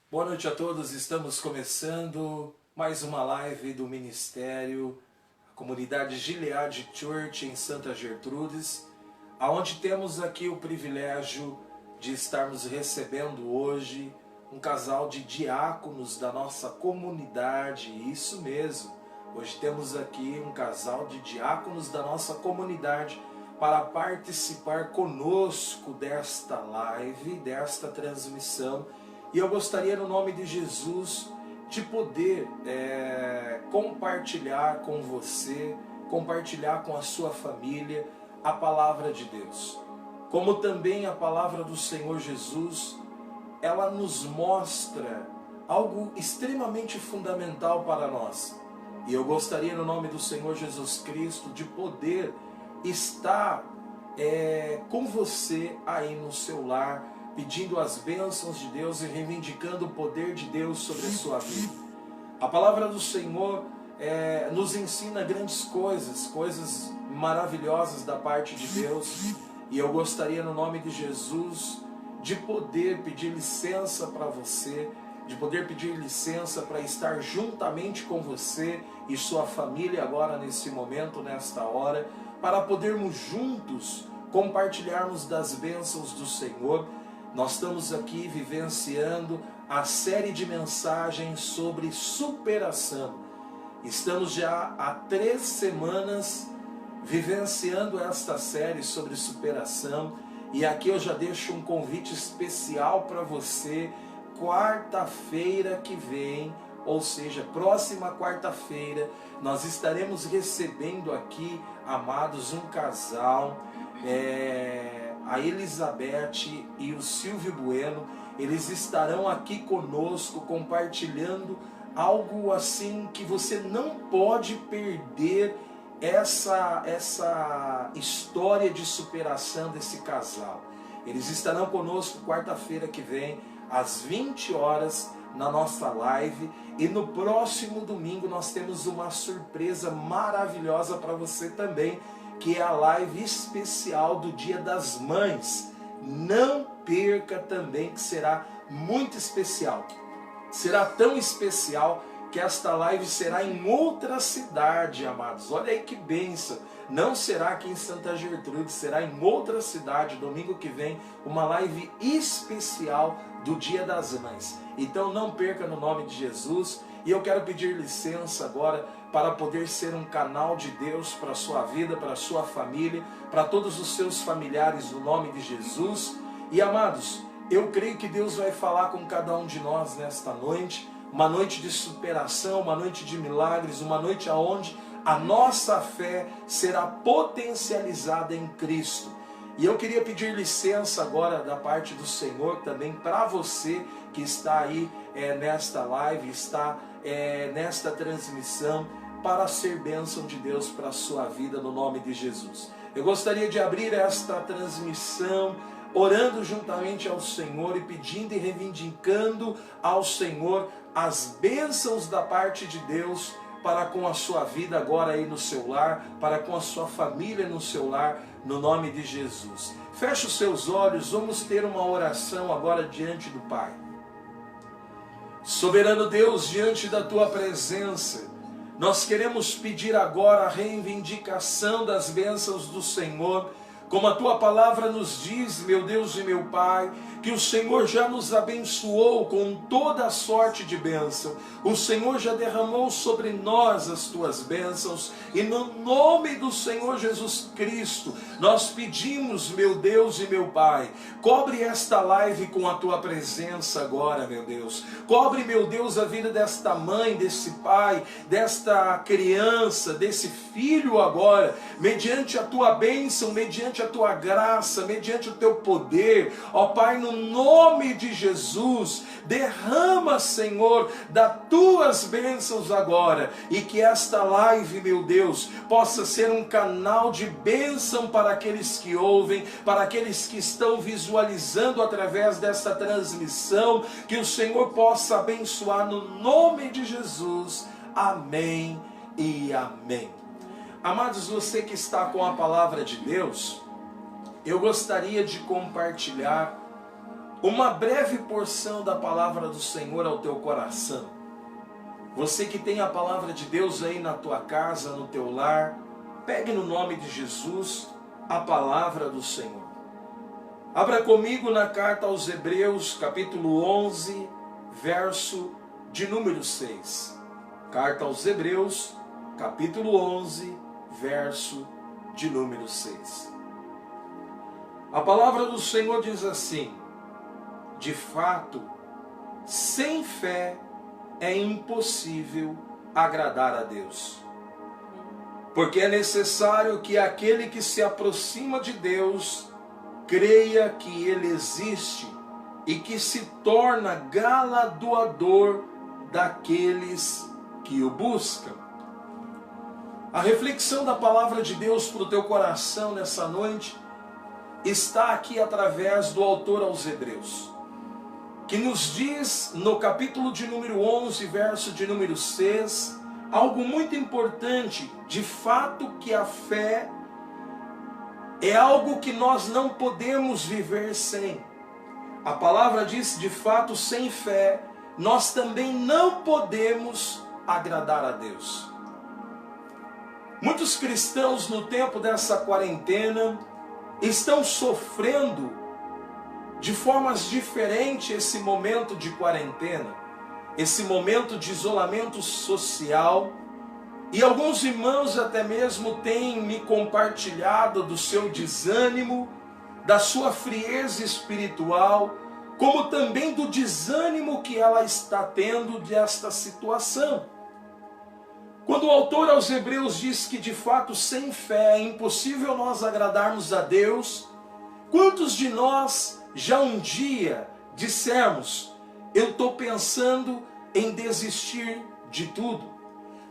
Boa noite a todos, estamos começando mais uma live do Ministério, a comunidade Gilead Church em Santa Gertrudes, aonde temos aqui o privilégio de estarmos recebendo hoje um casal de diáconos da nossa comunidade, isso mesmo, hoje temos aqui um casal de diáconos da nossa comunidade para participar conosco desta live, desta transmissão. E eu gostaria, no nome de Jesus, de poder compartilhar com você, compartilhar com a sua família a palavra de Deus. Como também a palavra do Senhor Jesus, ela nos mostra algo extremamente fundamental para nós. E eu gostaria, no nome do Senhor Jesus Cristo, de poder estar com você aí no seu lar, pedindo as bênçãos de Deus e reivindicando o poder de Deus sobre a sua vida. A palavra do Senhor nos ensina grandes coisas, coisas maravilhosas da parte de Deus, e eu gostaria, no nome de Jesus, de poder pedir licença para você, de poder pedir licença para estar juntamente com você e sua família agora nesse momento, nesta hora, para podermos juntos compartilharmos das bênçãos do Senhor. Nós estamos aqui vivenciando a série de mensagens sobre superação. Estamos já há 3 semanas vivenciando esta série sobre superação. E aqui eu já deixo um convite especial para você. Quarta-feira que vem, ou seja, próxima quarta-feira, nós estaremos recebendo aqui, amados, um casal, a Elizabeth e o Silvio Bueno. Eles estarão aqui conosco compartilhando algo assim que você não pode perder, essa história de superação desse casal. Eles estarão conosco quarta-feira que vem, às 20 horas, na nossa live. E no próximo domingo nós temos uma surpresa maravilhosa para você também, que é a live especial do Dia das Mães. Não perca também, que será muito especial. Será tão especial que esta live será em outra cidade, amados. Olha aí que bênção. Não será aqui em Santa Gertrude, será em outra cidade, domingo que vem, uma live especial do Dia das Mães. Então não perca, no nome de Jesus. E eu quero pedir licença agora para poder ser um canal de Deus para a sua vida, para a sua família, para todos os seus familiares, no nome de Jesus. E amados, eu creio que Deus vai falar com cada um de nós nesta noite, uma noite de superação, uma noite de milagres, uma noite onde a nossa fé será potencializada em Cristo. E eu queria pedir licença agora da parte do Senhor também para você que está aí nesta live, está nesta transmissão, para ser bênção de Deus para a sua vida, no nome de Jesus. Eu gostaria de abrir esta transmissão orando juntamente ao Senhor e pedindo e reivindicando ao Senhor as bênçãos da parte de Deus para com a sua vida agora aí no seu lar, para com a sua família no seu lar, no nome de Jesus. Feche os seus olhos, vamos ter uma oração agora diante do Pai. Soberano Deus, diante da Tua presença, nós queremos pedir agora a reivindicação das bênçãos do Senhor, como a Tua palavra nos diz, meu Deus e meu Pai, que o Senhor já nos abençoou com toda a sorte de bênção. O Senhor já derramou sobre nós as Tuas bênçãos, e no nome do Senhor Jesus Cristo, nós pedimos, meu Deus e meu Pai, cobre esta live com a Tua presença agora, meu Deus. Cobre, meu Deus, a vida desta mãe, desse pai, desta criança, desse filho agora, mediante a Tua bênção, mediante a Tua graça, mediante o Teu poder. Ó Pai, no nome de Jesus, derrama, Senhor, das Tuas bênçãos agora, e que esta live, meu Deus, possa ser um canal de bênção para aqueles que ouvem, para aqueles que estão visualizando através desta transmissão, que o Senhor possa abençoar no nome de Jesus. Amém e amém. Amados, você que está com a palavra de Deus, eu gostaria de compartilhar uma breve porção da palavra do Senhor ao teu coração. Você que tem a palavra de Deus aí na tua casa, no teu lar, pegue no nome de Jesus a palavra do Senhor. Abra comigo na carta aos Hebreus, capítulo 11, verso de número 6. Carta aos Hebreus, capítulo 11, verso de número 6. A palavra do Senhor diz assim: de fato, sem fé é impossível agradar a Deus. Porque é necessário que aquele que se aproxima de Deus creia que Ele existe e que se torna galardoador daqueles que o buscam. A reflexão da palavra de Deus para o teu coração nessa noite está aqui através do autor aos Hebreus, que nos diz no capítulo de número 11, verso de número 6, algo muito importante. De fato que a fé é algo que nós não podemos viver sem. A palavra diz, de fato, sem fé, nós também não podemos agradar a Deus. Muitos cristãos no tempo dessa quarentena estão sofrendo de formas diferentes esse momento de quarentena, esse momento de isolamento social. E alguns irmãos até mesmo têm me compartilhado do seu desânimo, da sua frieza espiritual, como também do desânimo que ela está tendo desta situação. Quando o autor aos Hebreus diz que de fato sem fé é impossível nós agradarmos a Deus, quantos de nós já um dia dissemos: eu estou pensando em desistir de tudo?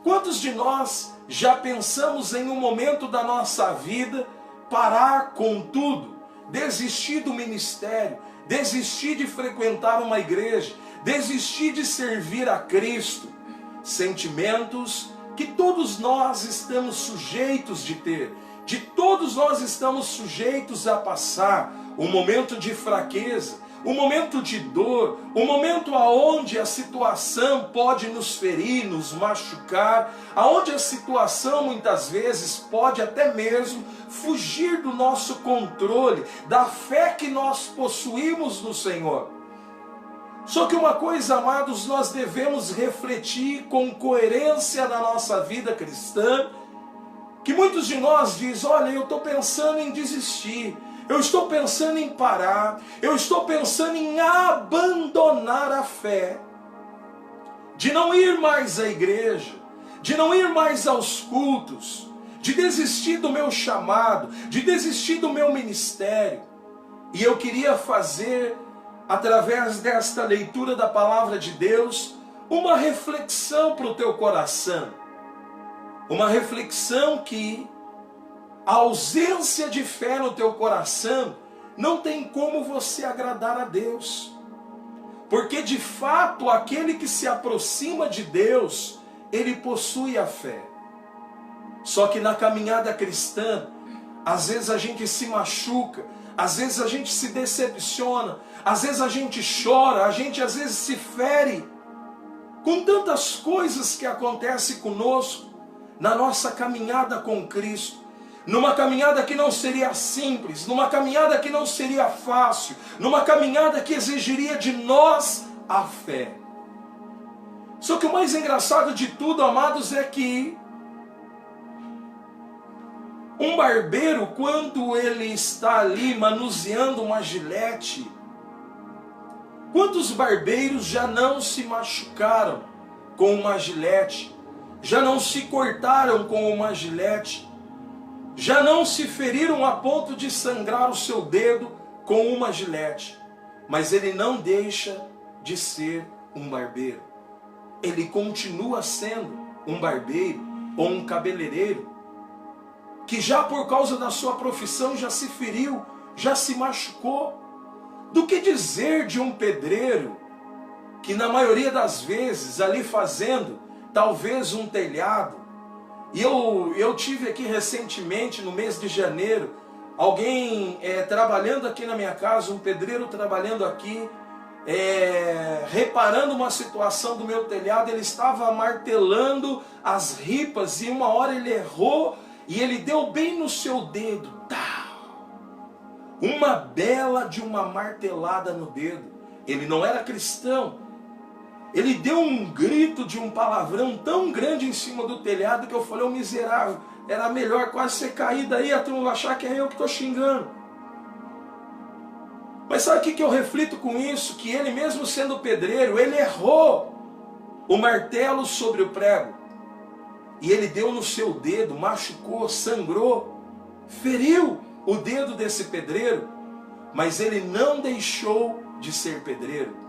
Quantos de nós já pensamos em um momento da nossa vida parar com tudo, desistir do ministério, desistir de frequentar uma igreja, desistir de servir a Cristo. Sentimentos que todos nós estamos sujeitos de ter, de todos nós estamos sujeitos a passar um momento de fraqueza, um momento de dor, um momento aonde a situação pode nos ferir, nos machucar, aonde a situação muitas vezes pode até mesmo fugir do nosso controle, da fé que nós possuímos no Senhor. Só que uma coisa, amados, nós devemos refletir com coerência na nossa vida cristã, que muitos de nós dizem, olha, eu estou pensando em desistir, eu estou pensando em parar, eu estou pensando em abandonar a fé, de não ir mais à igreja, de não ir mais aos cultos, de desistir do meu chamado, de desistir do meu ministério. E eu queria fazer, através desta leitura da palavra de Deus, uma reflexão para o teu coração. Uma reflexão que a ausência de fé no teu coração não tem como você agradar a Deus. Porque de fato aquele que se aproxima de Deus, ele possui a fé. Só que na caminhada cristã, às vezes a gente se machuca, às vezes a gente se decepciona, às vezes a gente chora, a gente às vezes se fere com tantas coisas que acontecem conosco na nossa caminhada com Cristo. Numa caminhada que não seria simples, numa caminhada que não seria fácil, numa caminhada que exigiria de nós a fé. Só que o mais engraçado de tudo, amados, é que um barbeiro, quando ele está ali manuseando uma gilete, quantos barbeiros já não se machucaram com uma gilete, já não se cortaram com uma gilete, já não se feriram a ponto de sangrar o seu dedo com uma gilete, mas ele não deixa de ser um barbeiro. Ele continua sendo um barbeiro ou um cabeleireiro, que já por causa da sua profissão já se feriu, já se machucou. Do que dizer de um pedreiro, que na maioria das vezes ali fazendo talvez um telhado. E eu tive aqui recentemente, no mês de janeiro, alguém trabalhando aqui na minha casa, um pedreiro trabalhando aqui, reparando uma situação do meu telhado. Ele estava martelando as ripas e uma hora ele errou e ele deu bem no seu dedo. Uma bela de uma martelada no dedo. Ele não era cristão. Ele deu um grito de um palavrão tão grande em cima do telhado que eu falei, ô miserável, era melhor quase você cair daí, a turma vai achar que é eu que estou xingando. Mas sabe o que eu reflito com isso? Que ele mesmo sendo pedreiro, ele errou o martelo sobre o prego. E ele deu no seu dedo, machucou, sangrou, feriu o dedo desse pedreiro, mas ele não deixou de ser pedreiro.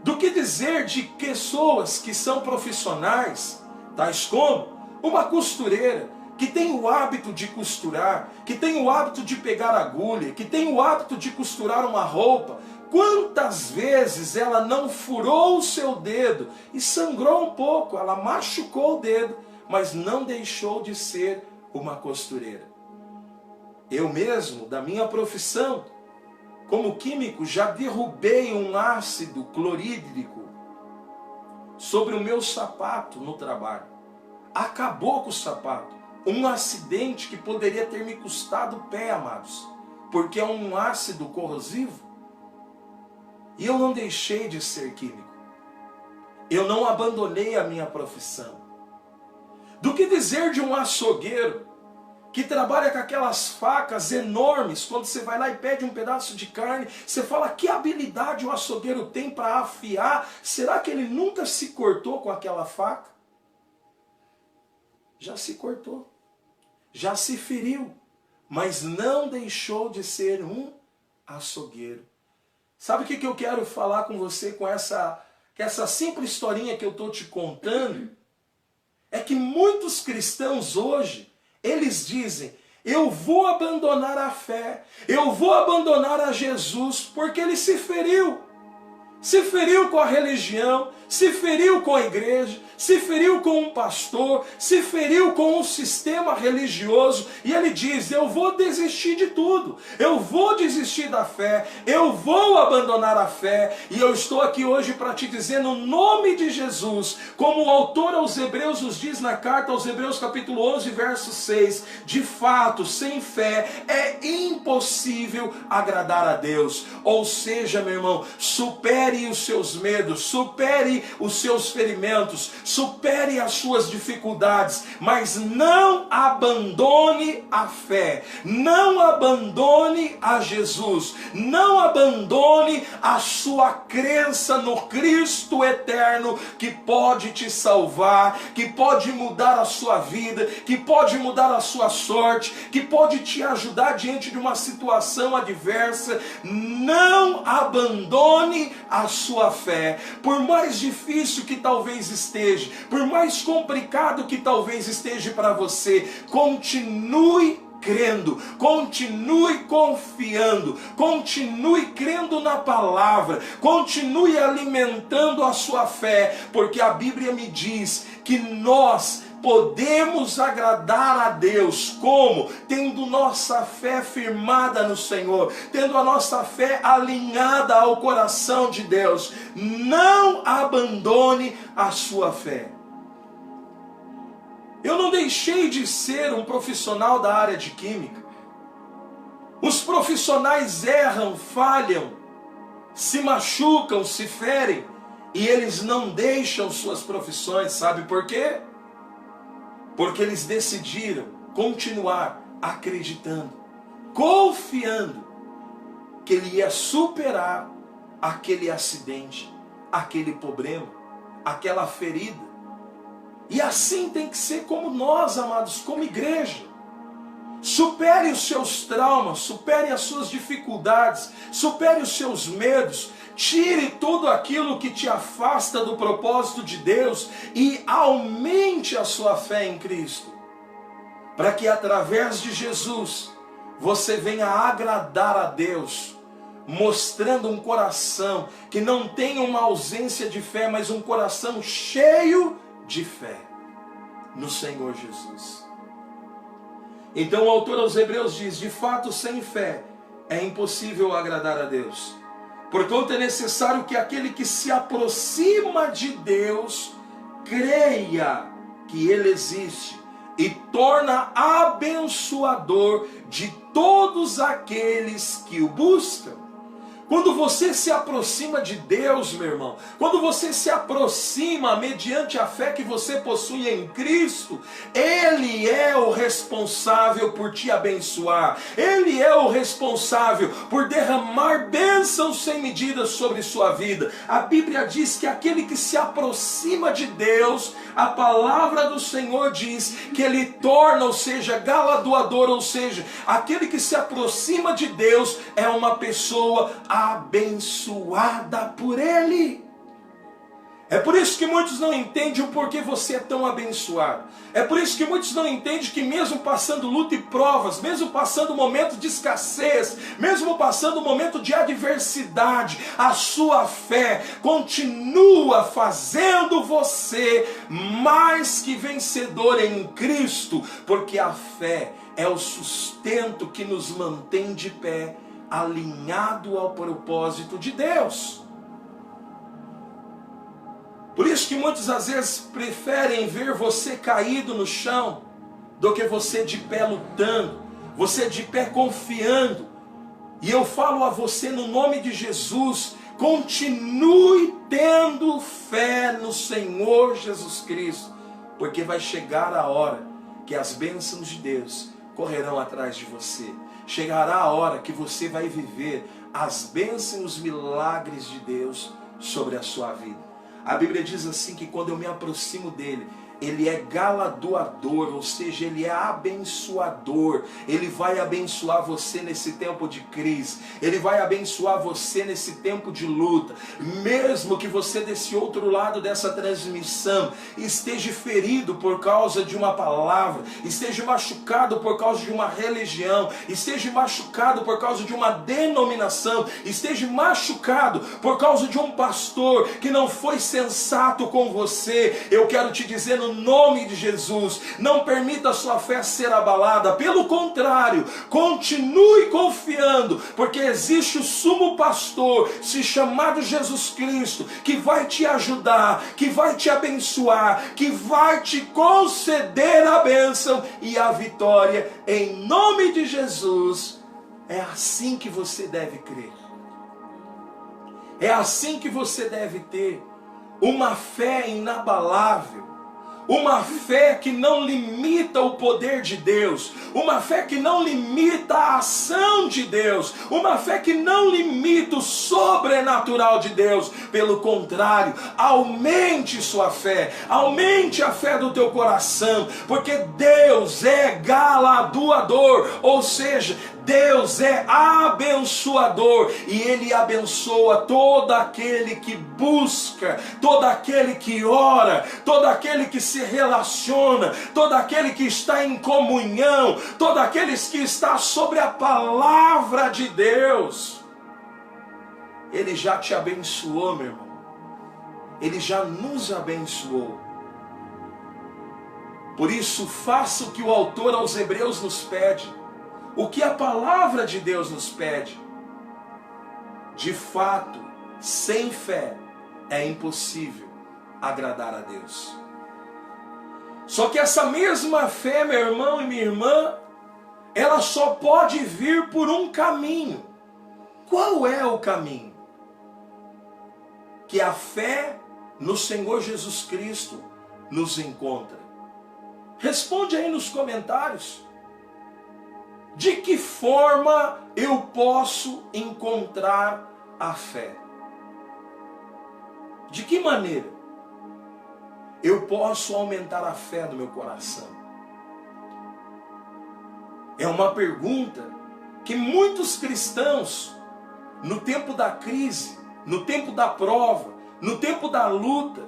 Do que dizer de pessoas que são profissionais, tais como uma costureira, que tem o hábito de costurar, que tem o hábito de pegar agulha, que tem o hábito de costurar uma roupa. Quantas vezes ela não furou o seu dedo e sangrou um pouco, ela machucou o dedo, mas não deixou de ser uma costureira. Eu mesmo, da minha profissão, como químico, já derrubei um ácido clorídrico sobre o meu sapato no trabalho. Acabou com o sapato. Um acidente que poderia ter me custado o pé, amados, porque é um ácido corrosivo. E eu não deixei de ser químico. Eu não abandonei a minha profissão. Do que dizer de um açougueiro que trabalha com aquelas facas enormes, quando você vai lá e pede um pedaço de carne, você fala, que habilidade o açougueiro tem para afiar? Será que ele nunca se cortou com aquela faca? Já se cortou, já se feriu, mas não deixou de ser um açougueiro. Sabe o que eu quero falar com você com essa simples historinha que eu estou te contando? É que muitos cristãos hoje, eles dizem, eu vou abandonar a fé, eu vou abandonar a Jesus, porque ele se feriu. se feriu com a religião, se feriu com a igreja, se feriu com um pastor, se feriu com um sistema religioso, e ele diz: eu vou desistir de tudo, eu vou desistir da fé, eu vou abandonar a fé. E eu estou aqui hoje para te dizer, no nome de Jesus, como o autor aos Hebreus nos diz na carta aos Hebreus capítulo 11, verso 6, de fato, sem fé é impossível agradar a Deus. Ou seja, meu irmão, supere os seus medos, supere os seus ferimentos, supere as suas dificuldades, mas não abandone a fé, não abandone a Jesus, não abandone a sua crença no Cristo eterno, que pode te salvar, que pode mudar a sua vida, que pode mudar a sua sorte, que pode te ajudar diante de uma situação adversa. Não abandone a sua fé, por mais difícil que talvez esteja, por mais complicado que talvez esteja para você, continue crendo, continue confiando, continue crendo na palavra, continue alimentando a sua fé, porque a Bíblia me diz que nós podemos agradar a Deus. Como? Tendo nossa fé firmada no Senhor, tendo a nossa fé alinhada ao coração de Deus. Não abandone a sua fé. Eu não deixei de ser um profissional da área de química. Os profissionais erram, falham, se machucam, se ferem, e eles não deixam suas profissões. Sabe por quê? Porque eles decidiram continuar acreditando, confiando que ele ia superar aquele acidente, aquele problema, aquela ferida. E assim tem que ser como nós, amados, como igreja. Supere os seus traumas, supere as suas dificuldades, supere os seus medos, tire tudo aquilo que te afasta do propósito de Deus e aumente a sua fé em Cristo, para que através de Jesus você venha agradar a Deus, mostrando um coração que não tem uma ausência de fé, mas um coração cheio de fé no Senhor Jesus. Então o autor aos Hebreus diz: de fato, sem fé é impossível agradar a Deus. Portanto, é necessário que aquele que se aproxima de Deus creia que Ele existe e torna abençoador de todos aqueles que o buscam. Quando você se aproxima de Deus, meu irmão, quando você se aproxima mediante a fé que você possui em Cristo, Ele é o responsável por te abençoar. Ele é o responsável por derramar bênçãos sem medida sobre sua vida. A Bíblia diz que aquele que se aproxima de Deus, a palavra do Senhor diz que Ele torna, ou seja, galardoador, ou seja, aquele que se aproxima de Deus é uma pessoa abençoada por Ele. É por isso que muitos não entendem o porquê você é tão abençoado. É por isso que muitos não entendem que mesmo passando luta e provas, mesmo passando momento de escassez, mesmo passando momento de adversidade, a sua fé continua fazendo você mais que vencedor em Cristo, porque a fé é o sustento que nos mantém de pé, alinhado ao propósito de Deus. Por isso que muitas às vezes preferem ver você caído no chão do que você de pé lutando, você de pé confiando. E eu falo a você no nome de Jesus: continue tendo fé no Senhor Jesus Cristo, porque vai chegar a hora que as bênçãos de Deus correrão atrás de você. Chegará a hora que você vai viver as bênçãos e os milagres de Deus sobre a sua vida. A Bíblia diz assim que quando eu me aproximo dele, Ele é galardoador, ou seja, Ele é abençoador. Ele vai abençoar você nesse tempo de crise. Ele vai abençoar você nesse tempo de luta. Mesmo que você desse outro lado dessa transmissão esteja ferido por causa de uma palavra, esteja machucado por causa de uma religião, esteja machucado por causa de uma denominação, esteja machucado por causa de um pastor que não foi sensato com você, eu quero te dizer no nome de Jesus, não permita a sua fé ser abalada, pelo contrário, continue confiando, porque existe o sumo pastor, se chamado Jesus Cristo, que vai te ajudar, que vai te abençoar, que vai te conceder a bênção e a vitória, em nome de Jesus. É assim que você deve crer, é assim que você deve ter uma fé inabalável, uma fé que não limita o poder de Deus, uma fé que não limita a ação de Deus, uma fé que não limita o sobrenatural de Deus. Pelo contrário, aumente sua fé, aumente a fé do teu coração, porque Deus é galardoador, ou seja, Deus é abençoador, e Ele abençoa todo aquele que busca, todo aquele que ora, todo aquele que se relaciona, todo aquele que está em comunhão, todo aquele que está sobre a palavra de Deus. Ele já te abençoou, meu irmão. Ele já nos abençoou. Por isso, faça o que o autor aos Hebreus nos pede, o que a palavra de Deus nos pede. De fato, sem fé é impossível agradar a Deus. Só que essa mesma fé, meu irmão e minha irmã, ela só pode vir por um caminho. Qual é o caminho? Que a fé no Senhor Jesus Cristo nos encontra. Responde aí nos comentários. De que forma eu posso encontrar a fé? De que maneira eu posso aumentar a fé no meu coração? É uma pergunta que muitos cristãos, no tempo da crise, no tempo da prova, no tempo da luta,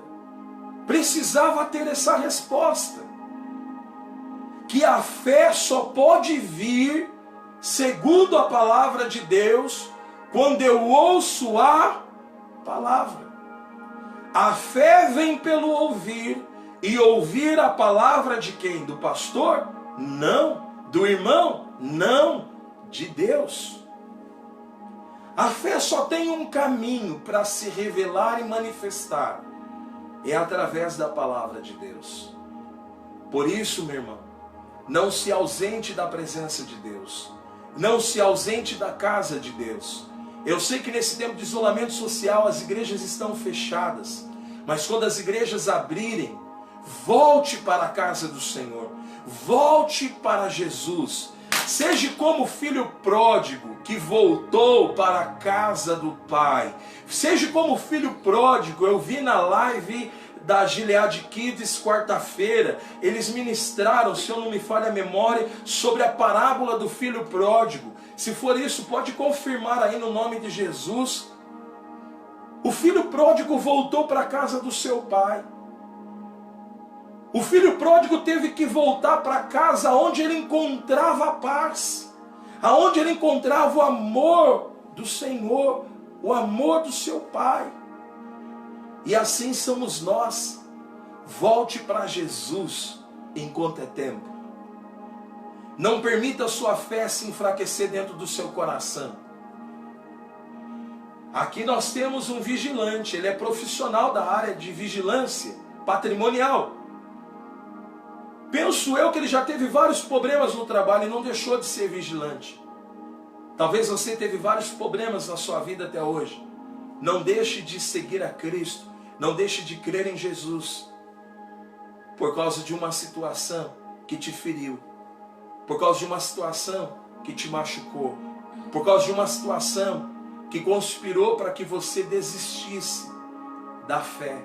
precisava ter essa resposta. Que a fé só pode vir, segundo a palavra de Deus, quando eu ouço a palavra. A fé vem pelo ouvir, e ouvir a palavra de quem? Do pastor? Não. Do irmão? Não. De Deus. A fé só tem um caminho para se revelar e manifestar, é através da palavra de Deus. Por isso, meu irmão, não se ausente da presença de Deus. Não se ausente da casa de Deus. Eu sei que nesse tempo de isolamento social as igrejas estão fechadas. Mas quando as igrejas abrirem, volte para a casa do Senhor. Volte para Jesus. Seja como o filho pródigo que voltou para a casa do pai. Seja como o filho pródigo. Eu vi na live da Gilead Kids, quarta-feira, eles ministraram, se eu não me falha a memória, sobre a parábola do filho pródigo. Se for isso, pode confirmar aí no nome de Jesus. O filho pródigo voltou para a casa do seu pai. O filho pródigo teve que voltar para casa onde ele encontrava a paz, aonde ele encontrava o amor do Senhor, o amor do seu pai. E assim somos nós. Volte para Jesus enquanto é tempo. Não permita a sua fé se enfraquecer dentro do seu coração. Aqui nós temos um vigilante, ele é profissional da área de vigilância patrimonial. Penso eu que ele já teve vários problemas no trabalho e não deixou de ser vigilante. Talvez você teve vários problemas na sua vida até hoje. Não deixe de seguir a Cristo. Não deixe de crer em Jesus por causa de uma situação que te feriu, por causa de uma situação que te machucou, por causa de uma situação que conspirou para que você desistisse da fé.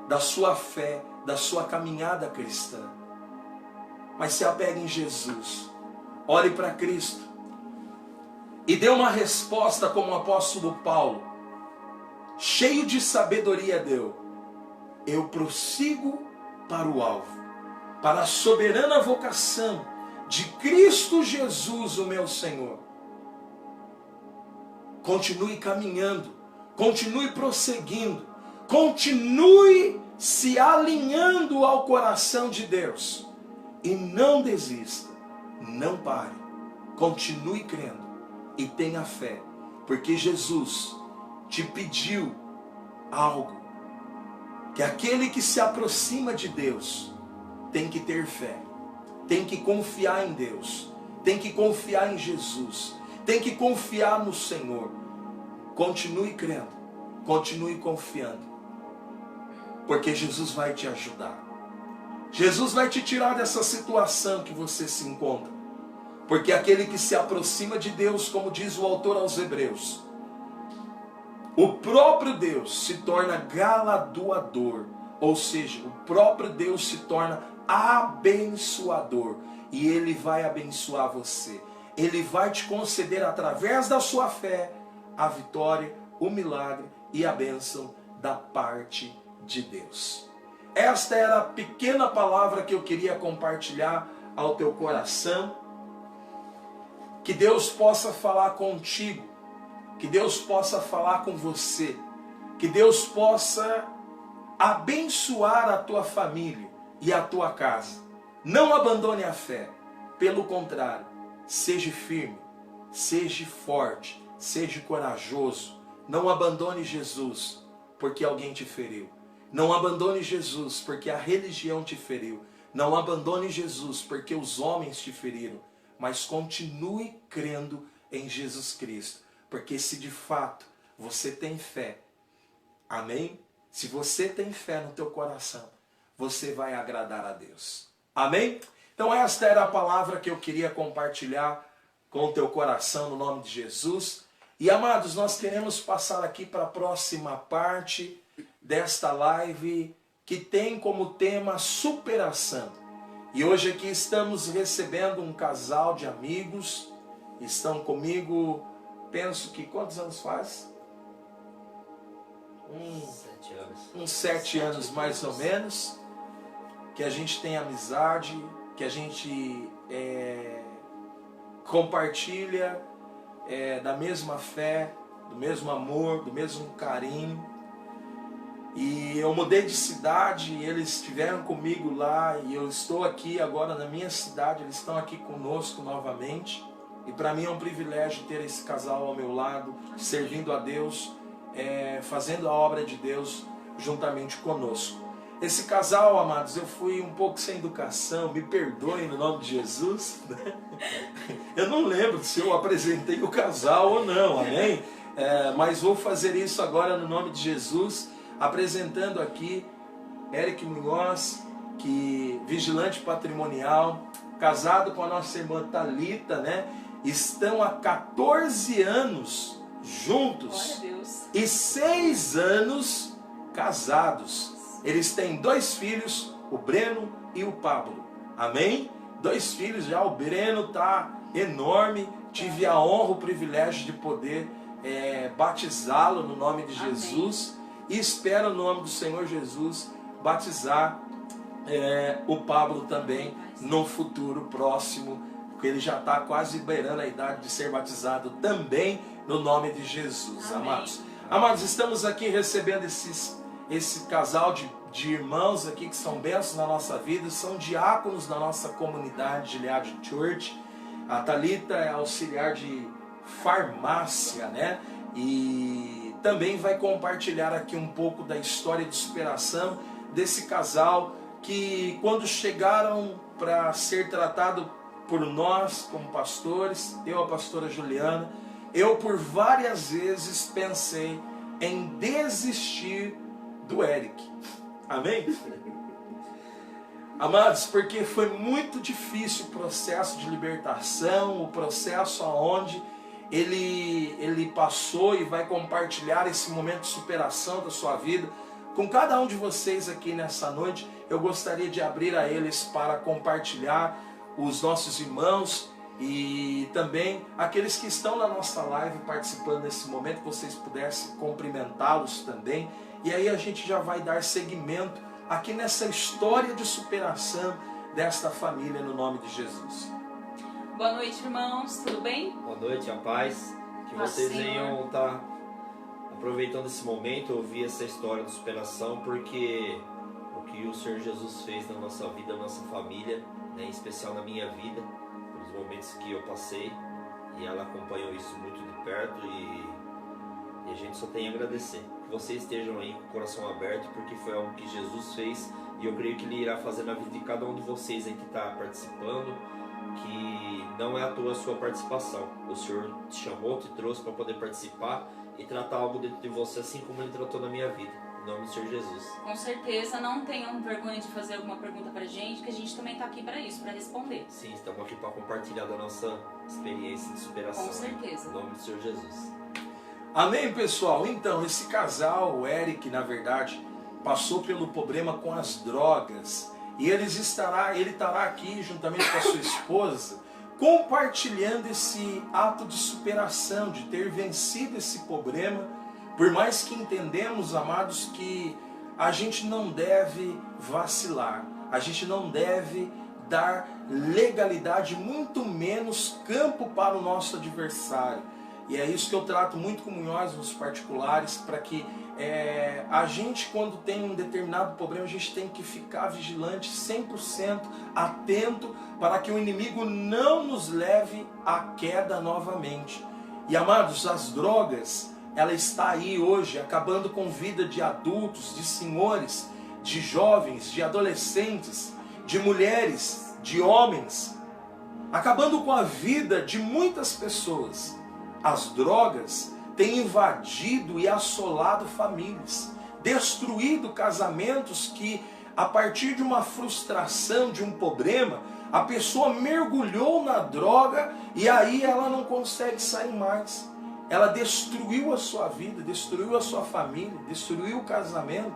da sua fé, da sua caminhada cristã. Mas se apegue em Jesus, olhe para Cristo e dê uma resposta como o apóstolo Paulo, cheio de sabedoria, deu: eu prossigo para o alvo, para a soberana vocação de Cristo Jesus, o meu Senhor. Continue caminhando, continue prosseguindo, continue se alinhando ao coração de Deus. E não desista, não pare, continue crendo e tenha fé, porque Jesus te pediu algo, que aquele que se aproxima de Deus tem que ter fé, tem que confiar em Deus, tem que confiar em Jesus, tem que confiar no Senhor. Continue crendo, continue confiando, porque Jesus vai te ajudar. Jesus vai te tirar dessa situação que você se encontra. Porque aquele que se aproxima de Deus, como diz o autor aos Hebreus, o próprio Deus se torna galardoador. Ou seja, o próprio Deus se torna abençoador. E Ele vai abençoar você. Ele vai te conceder através da sua fé a vitória, o milagre e a bênção da parte de Deus. Esta era a pequena palavra que eu queria compartilhar ao teu coração. Que Deus possa falar contigo, que Deus possa falar com você, que Deus possa abençoar a tua família e a tua casa. Não abandone a fé, pelo contrário, seja firme, seja forte, seja corajoso. Não abandone Jesus porque alguém te feriu. Não abandone Jesus porque a religião te feriu. Não abandone Jesus porque os homens te feriram. Mas continue crendo em Jesus Cristo. Porque se de fato você tem fé, amém? Se você tem fé no teu coração, você vai agradar a Deus. Amém? Então esta era a palavra que eu queria compartilhar com o teu coração no nome de Jesus. E amados, nós queremos passar aqui para a próxima parte desta live que tem como tema superação. E hoje aqui estamos recebendo um casal de amigos, estão comigo, penso que quantos anos faz? 7 anos. Uns 7 anos mais ou menos, que a gente tem amizade, que a gente compartilha da mesma fé, do mesmo amor, do mesmo carinho. E eu mudei de cidade, e eles estiveram comigo lá, e eu estou aqui agora na minha cidade, eles estão aqui conosco novamente. E para mim é um privilégio ter esse casal ao meu lado, servindo a Deus, fazendo a obra de Deus juntamente conosco. Esse casal, amados, eu fui um pouco sem educação, me perdoem no nome de Jesus. Eu não lembro se eu apresentei o casal ou não, amém? Mas vou fazer isso agora no nome de Jesus, apresentando aqui Eric Munhoz, que vigilante patrimonial, casado com a nossa irmã Thalita, né? Estão há 14 anos juntos e 6 anos casados. Eles têm 2 filhos, o Breno e o Pablo. Amém? 2 filhos já, o Breno está enorme. Tive a honra, o privilégio de poder batizá-lo no nome de Jesus. Amém. E espero no nome do Senhor Jesus batizar o Pablo também no futuro próximo, porque ele já está quase beirando a idade de ser batizado também no nome de Jesus. Amém. Amados, estamos aqui recebendo esse casal de irmãos aqui que são bênçãos na nossa vida, são diáconos da nossa comunidade Gilead Church. A Thalita é auxiliar de farmácia, né? E também vai compartilhar aqui um pouco da história de superação desse casal que, quando chegaram para ser tratado por nós como pastores, eu, a pastora Juliana, eu por várias vezes pensei em desistir do Eric. Amém? Amados, porque foi muito difícil o processo de libertação, o processo onde ele passou e vai compartilhar esse momento de superação da sua vida. com cada um de vocês aqui nessa noite. Eu gostaria de abrir a eles para compartilhar, os nossos irmãos e também aqueles que estão na nossa live participando nesse momento, que vocês pudessem cumprimentá-los também. E aí a gente já vai dar seguimento aqui nessa história de superação desta família, no nome de Jesus. Boa noite, irmãos, tudo bem? Boa noite, a paz. Que Paz, vocês Senhor. venham estar aproveitando esse momento, ouvir essa história de superação, porque o que o Senhor Jesus fez na nossa vida, na nossa família, né, em especial na minha vida, nos momentos que eu passei, e ela acompanhou isso muito de perto, e a gente só tem a agradecer. Que vocês estejam aí com o coração aberto, porque foi algo que Jesus fez, e eu creio que Ele irá fazer na vida de cada um de vocês aí que está participando, que não é à toa a sua participação. O Senhor te chamou, te trouxe para poder participar e tratar algo dentro de você, assim como Ele tratou na minha vida. Em nome do Senhor Jesus. Com certeza, não tenham vergonha de fazer alguma pergunta pra gente, que a gente também tá aqui para isso, para responder. Sim, estamos aqui para compartilhar da nossa experiência de superação. Com certeza. Em nome do Senhor Jesus. Amém, pessoal? Então, esse casal, o Eric, na verdade, passou pelo problema com as drogas. E ele estará aqui, juntamente com a sua esposa, compartilhando esse ato de superação, de ter vencido esse problema. Por mais que entendemos, amados, que a gente não deve vacilar, a gente não deve dar legalidade, muito menos campo para o nosso adversário. E é isso que eu trato muito com nós nos particulares, para que a gente, quando tem um determinado problema, a gente tem que ficar vigilante, 100% atento, para que o inimigo não nos leve à queda novamente. E amados, as drogas, ela está aí hoje, acabando com a vida de adultos, de senhores, de jovens, de adolescentes, de mulheres, de homens, acabando com a vida de muitas pessoas. As drogas têm invadido e assolado famílias, destruído casamentos que, a partir de uma frustração, de um problema, a pessoa mergulhou na droga e aí ela não consegue sair mais. Ela destruiu a sua vida, destruiu a sua família, destruiu o casamento,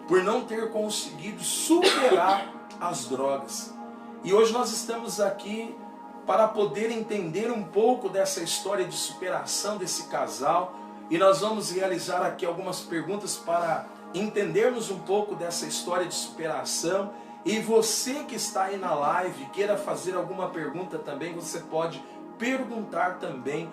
por não ter conseguido superar as drogas. E hoje nós estamos aqui para poder entender um pouco dessa história de superação desse casal. E nós vamos realizar aqui algumas perguntas para entendermos um pouco dessa história de superação. E você que está aí na live, queira fazer alguma pergunta também, você pode perguntar também,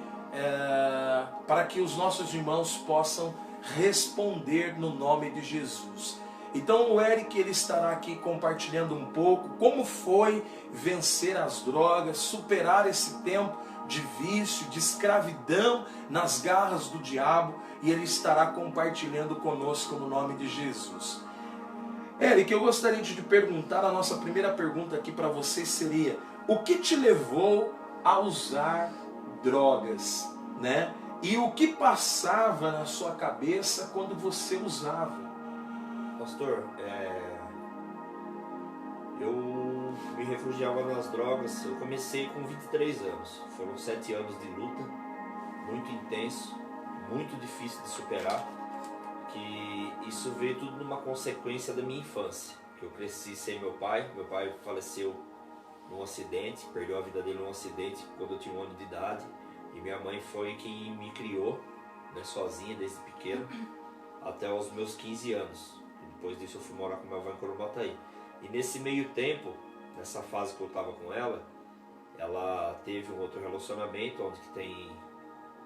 para que os nossos irmãos possam responder no nome de Jesus. Então o Eric, ele estará aqui compartilhando um pouco como foi vencer as drogas, superar esse tempo de vício, de escravidão nas garras do diabo, e ele estará compartilhando conosco no nome de Jesus. Eric, eu gostaria de te perguntar, a nossa primeira pergunta aqui para você seria: o que te levou a usar drogas, né? E o que passava na sua cabeça quando você usava? Pastor, eu me refugiava nas drogas. Eu comecei com 23 anos. Foram 7 anos de luta, muito intenso, muito difícil de superar. Que isso veio tudo numa consequência da minha infância. Que eu cresci sem meu pai. Meu pai faleceu num acidente, perdeu a vida dele num acidente quando eu tinha 1 ano de idade. E minha mãe foi quem me criou, né, sozinha desde pequeno, até os meus 15 anos. Depois disso eu fui morar com minha avó em Corumbataí. E nesse meio tempo, nessa fase que eu estava com ela teve um outro relacionamento, onde que tem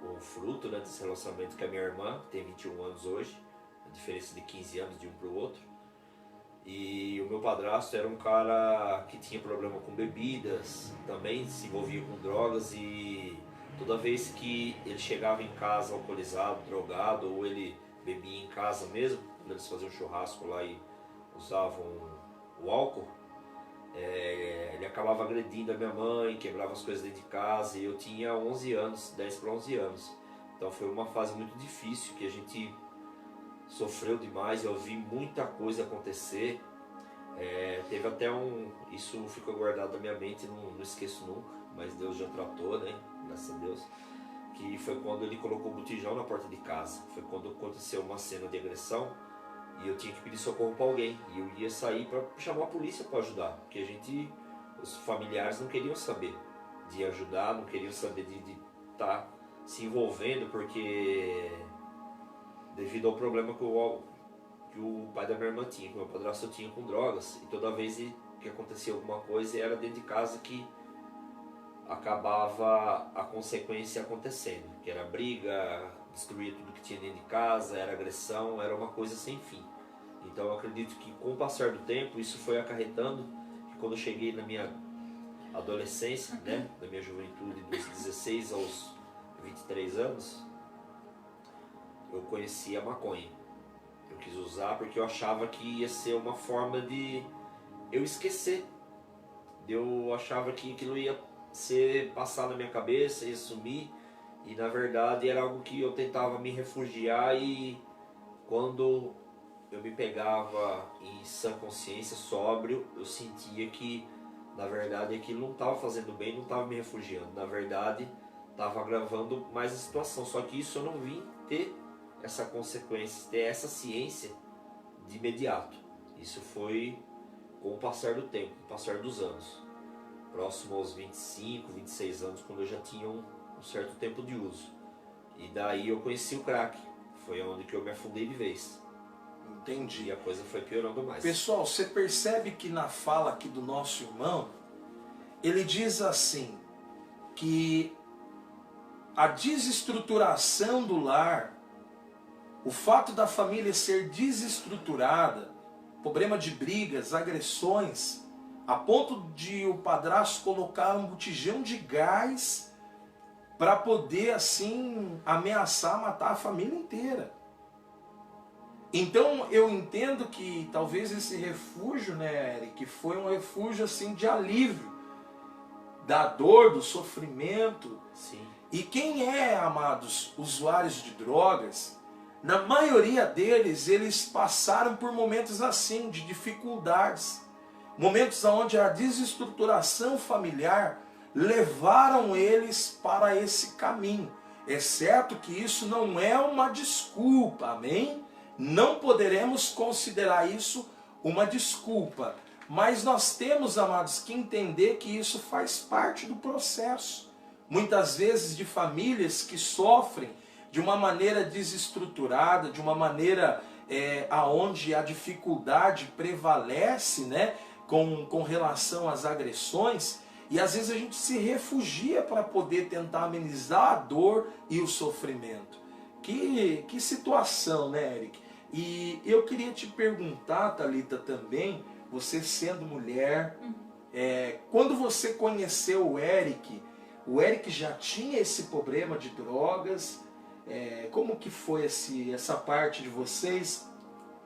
o fruto, né, desse relacionamento, que é a minha irmã, que tem 21 anos hoje, a diferença de 15 anos de um para o outro. E o meu padrasto era um cara que tinha problema com bebidas, também se envolvia com drogas, e toda vez que ele chegava em casa alcoolizado, drogado, ou ele bebia em casa mesmo, quando eles faziam churrasco lá e usavam o álcool, ele acabava agredindo a minha mãe, quebrava as coisas dentro de casa, e eu tinha 11 anos, 10 para 11 anos. Então foi uma fase muito difícil, que a gente sofreu demais, eu vi muita coisa acontecer. Teve até isso ficou guardado na minha mente, não esqueço nunca, mas Deus já tratou, né? Graças a Deus. Que foi quando ele colocou o botijão na porta de casa. Foi quando aconteceu uma cena de agressão, E eu tinha que pedir socorro para alguém. E eu ia sair para chamar a polícia para ajudar. Porque os familiares não queriam saber de ajudar, não queriam saber de estar se envolvendo, porque devido ao problema que o pai da minha irmã tinha, que o meu padrasto tinha com drogas. E toda vez que acontecia alguma coisa, era dentro de casa que acabava a consequência acontecendo. Que era briga, destruía tudo que tinha dentro de casa, era agressão, era uma coisa sem fim. Então eu acredito que com o passar do tempo isso foi acarretando, que quando eu cheguei na minha adolescência, né, na minha juventude, dos 16 aos 23 anos, eu conheci a maconha. Eu quis usar porque eu achava que ia ser uma forma de eu esquecer. Eu achava que aquilo ia passar na minha cabeça, ia sumir. E na verdade era algo que eu tentava me refugiar, e quando eu me pegava em sã consciência, sóbrio, eu sentia que na verdade aquilo não estava fazendo bem, não estava me refugiando. Na verdade estava agravando mais a situação. Só que isso eu não vim ter essa consequência, ter essa ciência de imediato. Isso foi com o passar do tempo, com o passar dos anos. Próximo aos 25, 26 anos, quando eu já tinha um certo tempo de uso. E daí eu conheci o crack. Foi onde que eu me afundei de vez. Entendi. E a coisa foi piorando mais. Pessoal, você percebe que na fala aqui do nosso irmão, ele diz assim, que a desestruturação do lar, o fato da família ser desestruturada, problema de brigas, agressões, a ponto de o padrasto colocar um botijão de gás para poder assim ameaçar matar a família inteira. Então eu entendo que talvez esse refúgio, né, Eric, foi um refúgio assim de alívio da dor, do sofrimento. Sim. E quem é, amados, usuários de drogas, na maioria deles, eles passaram por momentos assim, de dificuldades. Momentos onde a desestruturação familiar levaram eles para esse caminho. É certo que isso não é uma desculpa, amém? Não poderemos considerar isso uma desculpa. Mas nós temos, amados, que entender que isso faz parte do processo. Muitas vezes de famílias que sofrem de uma maneira desestruturada, de uma maneira aonde a dificuldade prevalece, né, com relação às agressões, e às vezes a gente se refugia para poder tentar amenizar a dor e o sofrimento. Que situação, né, Eric? E eu queria te perguntar, Thalita, também, você sendo mulher, quando você conheceu o Eric já tinha esse problema de drogas? Como que foi essa parte de vocês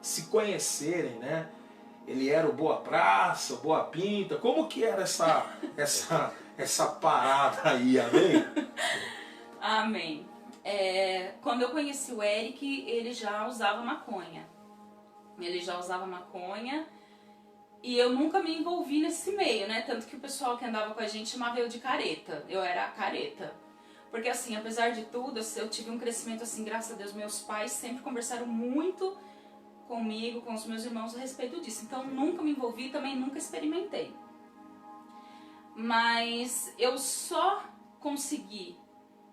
se conhecerem, né? Ele era o Boa Praça, o Boa Pinta, como que era essa parada aí, amém? Amém. Quando eu conheci o Eric, ele já usava maconha. E eu nunca me envolvi nesse meio, né? Tanto que o pessoal que andava com a gente chamava eu de careta. Eu era a careta. Porque assim, apesar de tudo, eu tive um crescimento assim, graças a Deus, meus pais sempre conversaram muito comigo, com os meus irmãos a respeito disso. Então nunca me envolvi, também nunca experimentei. Mas eu só consegui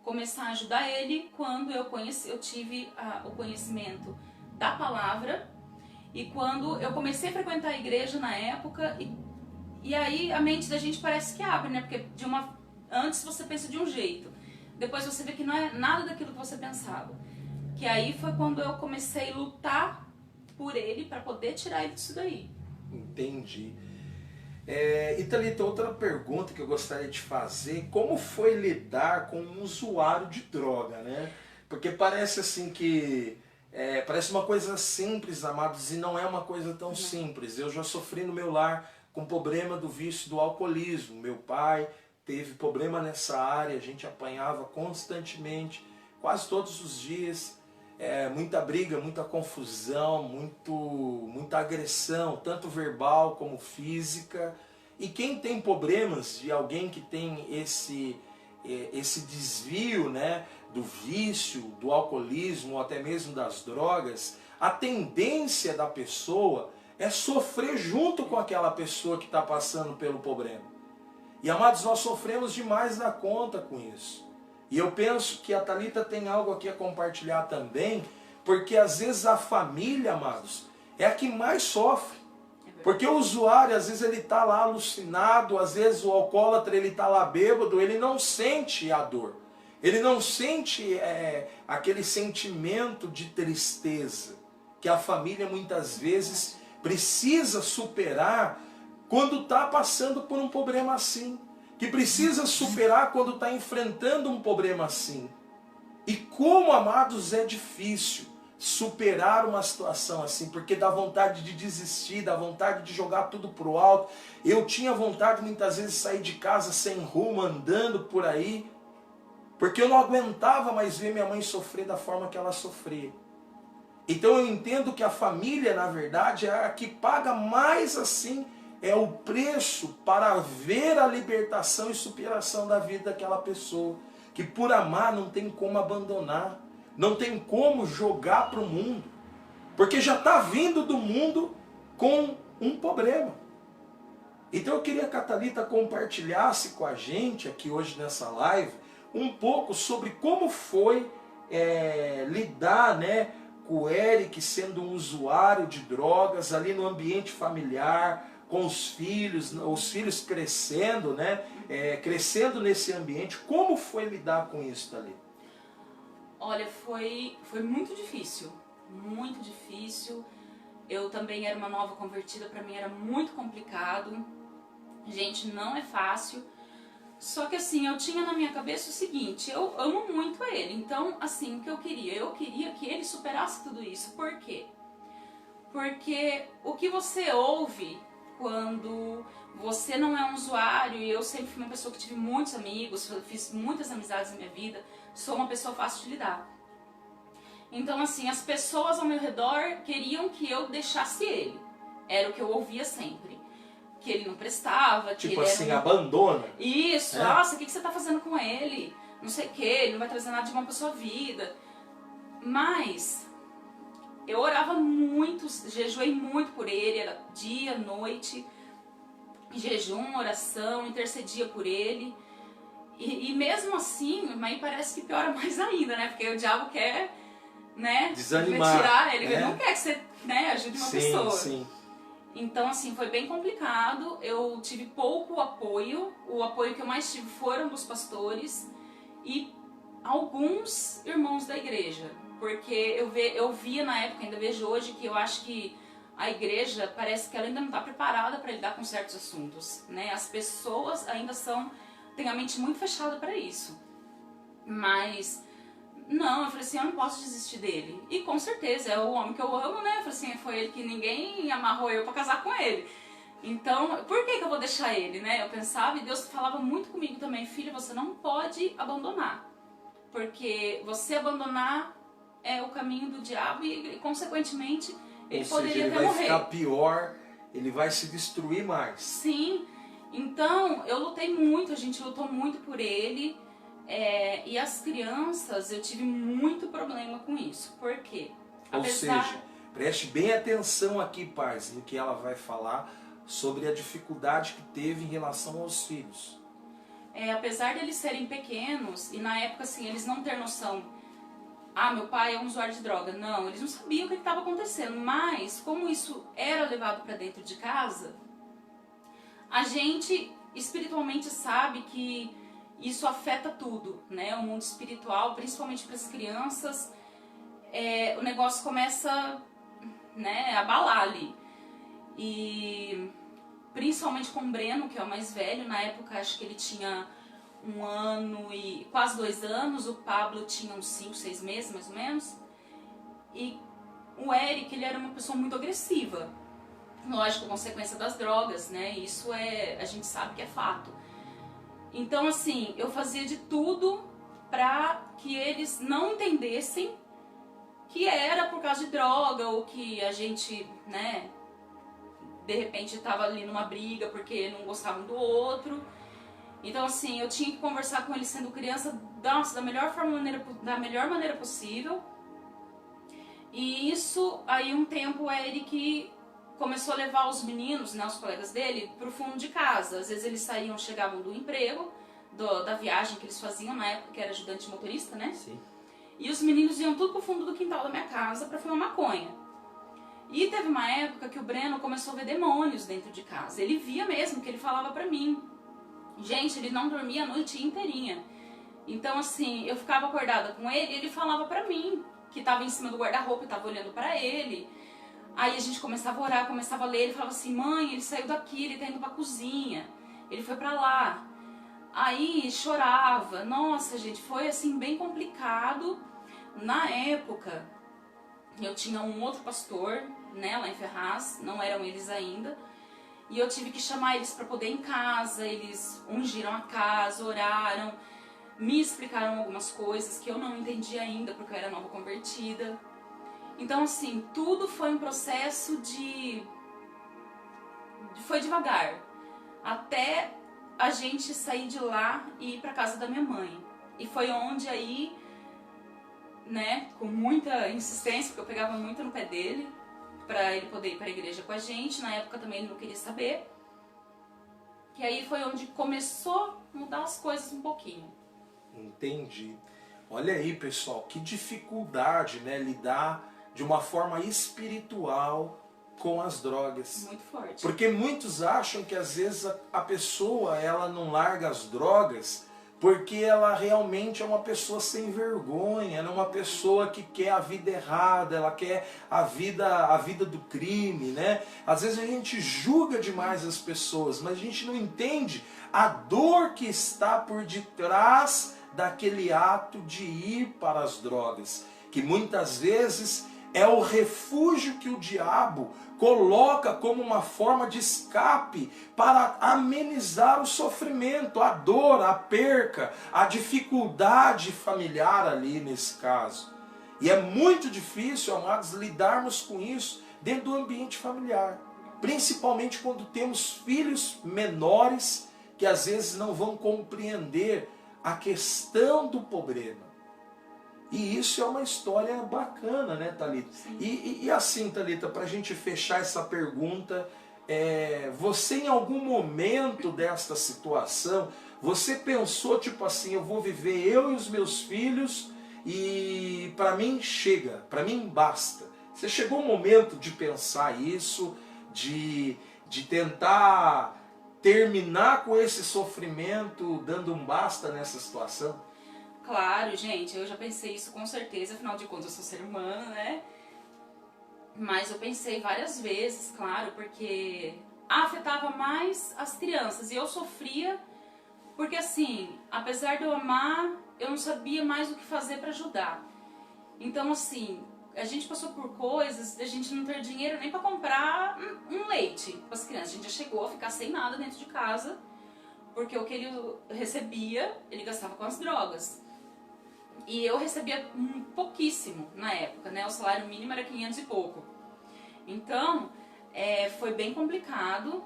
começar a ajudar ele quando eu tive o conhecimento da palavra, e quando eu comecei a frequentar a igreja na época, e aí a mente da gente parece que abre, né? Porque antes você pensa de um jeito, depois você vê que não é nada daquilo que você pensava. Que aí foi quando eu comecei a lutar por ele, para poder tirar ele disso daí. Entendi. E Thalita, outra pergunta que eu gostaria de fazer: como foi lidar com um usuário de droga, né? Porque parece assim que parece uma coisa simples, amados, e não é uma coisa tão simples. Eu já sofri no meu lar com problema do vício do alcoolismo. Meu pai teve problema nessa área, a gente apanhava constantemente, quase todos os dias. Muita briga, muita confusão, muita agressão, tanto verbal como física. E quem tem problemas de alguém que tem esse desvio, né, do vício, do alcoolismo ou até mesmo das drogas, a tendência da pessoa é sofrer junto com aquela pessoa que está passando pelo problema. E amados, nós sofremos demais da conta com isso. E eu penso que a Thalita tem algo aqui a compartilhar também, porque às vezes a família, amados, é a que mais sofre. Porque o usuário, às vezes ele está lá alucinado, às vezes o alcoólatra ele está lá bêbado, ele não sente a dor. Ele não sente aquele sentimento de tristeza que a família muitas vezes precisa superar quando está passando por um problema assim. Que precisa superar quando está enfrentando um problema assim. E como, amados, é difícil superar uma situação assim, porque dá vontade de desistir, dá vontade de jogar tudo pro alto. Eu tinha vontade muitas vezes de sair de casa sem rumo, andando por aí, porque eu não aguentava mais ver minha mãe sofrer da forma que ela sofria. Então eu entendo que a família, na verdade, é a que paga mais assim, é o preço para ver a libertação e superação da vida daquela pessoa, que por amar não tem como abandonar, não tem como jogar para o mundo, porque já está vindo do mundo com um problema. Então eu queria que a Thalita compartilhasse com a gente aqui hoje nessa live um pouco sobre como foi lidar, né, com o Eric sendo um usuário de drogas ali no ambiente familiar, com os filhos crescendo, né, crescendo nesse ambiente. Como foi lidar com isso, Thalita? Olha, foi muito difícil, muito difícil. Eu também era uma nova convertida, para mim era muito complicado. Gente, não é fácil. Só que assim, eu tinha na minha cabeça o seguinte, eu amo muito ele. Então, assim, o que eu queria? Eu queria que ele superasse tudo isso. Por quê? Porque o que você ouve quando você não é um usuário, e eu sempre fui uma pessoa que tive muitos amigos, fiz muitas amizades na minha vida, sou uma pessoa fácil de lidar. Então assim, as pessoas ao meu redor queriam que eu deixasse ele. Era o que eu ouvia sempre. Que ele não prestava, que tipo ele assim, era abandona. Isso, nossa, o que você tá fazendo com ele? Não sei o que, ele não vai trazer nada de bom pra sua vida. Mas eu orava muito, jejuei muito por ele, era dia, noite, jejum, oração, intercedia por ele. E mesmo assim, mas parece que piora mais ainda, né? Porque o diabo quer, né, desanimar, tirar ele, né? ele não quer que você, né, ajude uma pessoa. Sim. Então, assim, foi bem complicado, eu tive pouco apoio, o apoio que eu mais tive foram dos pastores e alguns irmãos da igreja, porque eu via na época, ainda vejo hoje, que eu acho que a igreja parece que ela ainda não está preparada para lidar com certos assuntos, né? As pessoas ainda têm a mente muito fechada para isso, mas não, eu falei assim, eu não posso desistir dele. E com certeza, é o homem que eu amo, né? Eu falei assim, foi ele que ninguém amarrou eu pra casar com ele. Então, por que eu vou deixar ele, né? Eu pensava, e Deus falava muito comigo também, filho, você não pode abandonar. Porque você abandonar é o caminho do diabo e consequentemente, ele poderia até morrer. Ele vai ficar pior, ele vai se destruir mais. Sim, então eu lutei muito, a gente lutou muito por ele. E as crianças, eu tive muito problema com isso. Por quê? Ou seja, preste bem atenção aqui, pais, no que ela vai falar sobre a dificuldade que teve em relação aos filhos. Apesar de eles serem pequenos, e na época assim, eles não ter noção, meu pai é um usuário de droga. Não, eles não sabiam o que estava acontecendo. Mas, como isso era levado para dentro de casa, a gente espiritualmente sabe que isso afeta tudo, né? O mundo espiritual, principalmente para as crianças, o negócio começa, né, a abalar ali. E principalmente com o Breno, que é o mais velho, na época acho que ele tinha 1 ano e quase 2 anos, o Pablo tinha uns 5, 6 meses mais ou menos. E o Eric, ele era uma pessoa muito agressiva. Lógico, consequência das drogas, né? Isso a gente sabe que é fato. Então, assim, eu fazia de tudo para que eles não entendessem que era por causa de droga ou que a gente, né, de repente estava ali numa briga porque não gostavam do outro. Então, assim, eu tinha que conversar com eles sendo criança, da melhor maneira possível. E isso, aí um tempo é ele que começou a levar os meninos, né, os colegas dele, pro fundo de casa. Às vezes eles saíam, chegavam do emprego, da viagem que eles faziam na época, que era ajudante motorista, né? Sim. E os meninos iam tudo pro fundo do quintal da minha casa pra fumar maconha. E teve uma época que o Breno começou a ver demônios dentro de casa. Ele via mesmo, que ele falava pra mim. Gente, ele não dormia a noite inteirinha. Então, assim, eu ficava acordada com ele e ele falava pra mim, que tava em cima do guarda-roupa e tava olhando pra ele. Aí a gente começava a orar, começava a ler, ele falava assim, mãe, ele saiu daqui, ele tá indo pra cozinha, ele foi pra lá. Aí chorava, nossa gente, foi assim bem complicado. Na época, eu tinha um outro pastor, né, lá em Ferraz, não eram eles ainda, e eu tive que chamar eles pra poder ir em casa, eles ungiram a casa, oraram, me explicaram algumas coisas que eu não entendi ainda, porque eu era nova convertida. Então, assim, tudo foi um processo foi devagar, até a gente sair de lá e ir pra casa da minha mãe. E foi onde aí, né, com muita insistência, porque eu pegava muito no pé dele, pra ele poder ir pra igreja com a gente. Na época também ele não queria saber. Que aí foi onde começou a mudar as coisas um pouquinho. Entendi. Olha aí, pessoal, que dificuldade, né, lidar de uma forma espiritual com as drogas. Muito forte. Porque muitos acham que às vezes a pessoa ela não larga as drogas porque ela realmente é uma pessoa sem vergonha, ela é uma pessoa que quer a vida errada, ela quer a vida do crime, né? Às vezes a gente julga demais as pessoas, mas a gente não entende a dor que está por detrás daquele ato de ir para as drogas, que muitas vezes é o refúgio que o diabo coloca como uma forma de escape para amenizar o sofrimento, a dor, a perca, a dificuldade familiar ali nesse caso. E é muito difícil, amados, lidarmos com isso dentro do ambiente familiar. Principalmente quando temos filhos menores que às vezes não vão compreender a questão do problema. E isso é uma história bacana, né, Thalita? E assim, Thalita, para a gente fechar essa pergunta, você em algum momento desta situação, você pensou tipo assim, eu vou viver eu e os meus filhos e para mim chega, para mim basta. Você chegou um momento de pensar isso, de tentar terminar com esse sofrimento dando um basta nessa situação? Claro, gente, eu já pensei isso com certeza, afinal de contas eu sou ser humano, né? Mas eu pensei várias vezes, claro, porque afetava mais as crianças. E eu sofria porque, assim, apesar de eu amar, eu não sabia mais o que fazer para ajudar. Então, assim, a gente passou por coisas de a gente não ter dinheiro nem para comprar um leite para as crianças. A gente já chegou a ficar sem nada dentro de casa, porque o que ele recebia, ele gastava com as drogas. E eu recebia pouquíssimo na época, né? O salário mínimo era 500 e pouco. Então, foi bem complicado.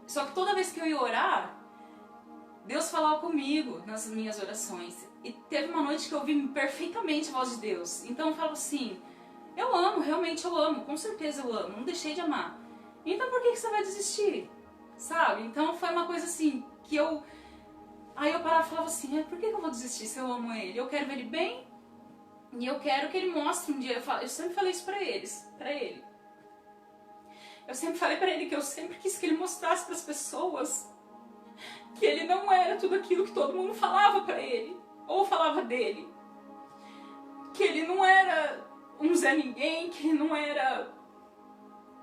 Só que toda vez que eu ia orar, Deus falava comigo nas minhas orações. E teve uma noite que eu ouvi perfeitamente a voz de Deus. Então eu falo assim, eu amo, realmente eu amo, com certeza eu amo, não deixei de amar. Então por que você vai desistir? Sabe? Então foi uma coisa assim, que eu... Aí eu parava e falava assim, por que eu vou desistir se eu amo ele? Eu quero ver ele bem e eu quero que ele mostre um dia. Eu sempre falei isso pra ele. Eu sempre falei pra ele que eu sempre quis que ele mostrasse pras pessoas que ele não era tudo aquilo que todo mundo falava pra ele, ou falava dele. Que ele não era um Zé Ninguém, que ele não era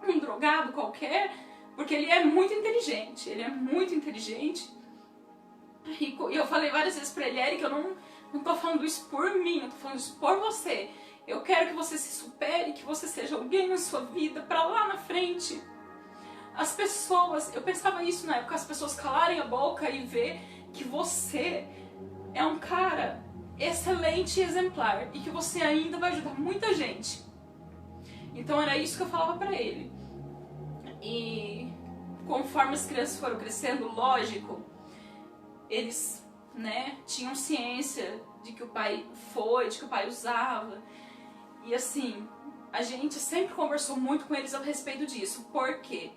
um drogado qualquer, porque ele é muito inteligente, E eu falei várias vezes pra ele, Eric, eu não tô falando isso por mim, eu tô falando isso por você. Eu quero que você se supere, que você seja alguém na sua vida, pra lá na frente. As pessoas, eu pensava isso na época, as pessoas calarem a boca e ver que você é um cara excelente e exemplar, e que você ainda vai ajudar muita gente. Então era isso que eu falava pra ele. E conforme as crianças foram crescendo, lógico, eles, né, tinham ciência de que o pai de que o pai usava. E assim, a gente sempre conversou muito com eles a respeito disso. Por quê?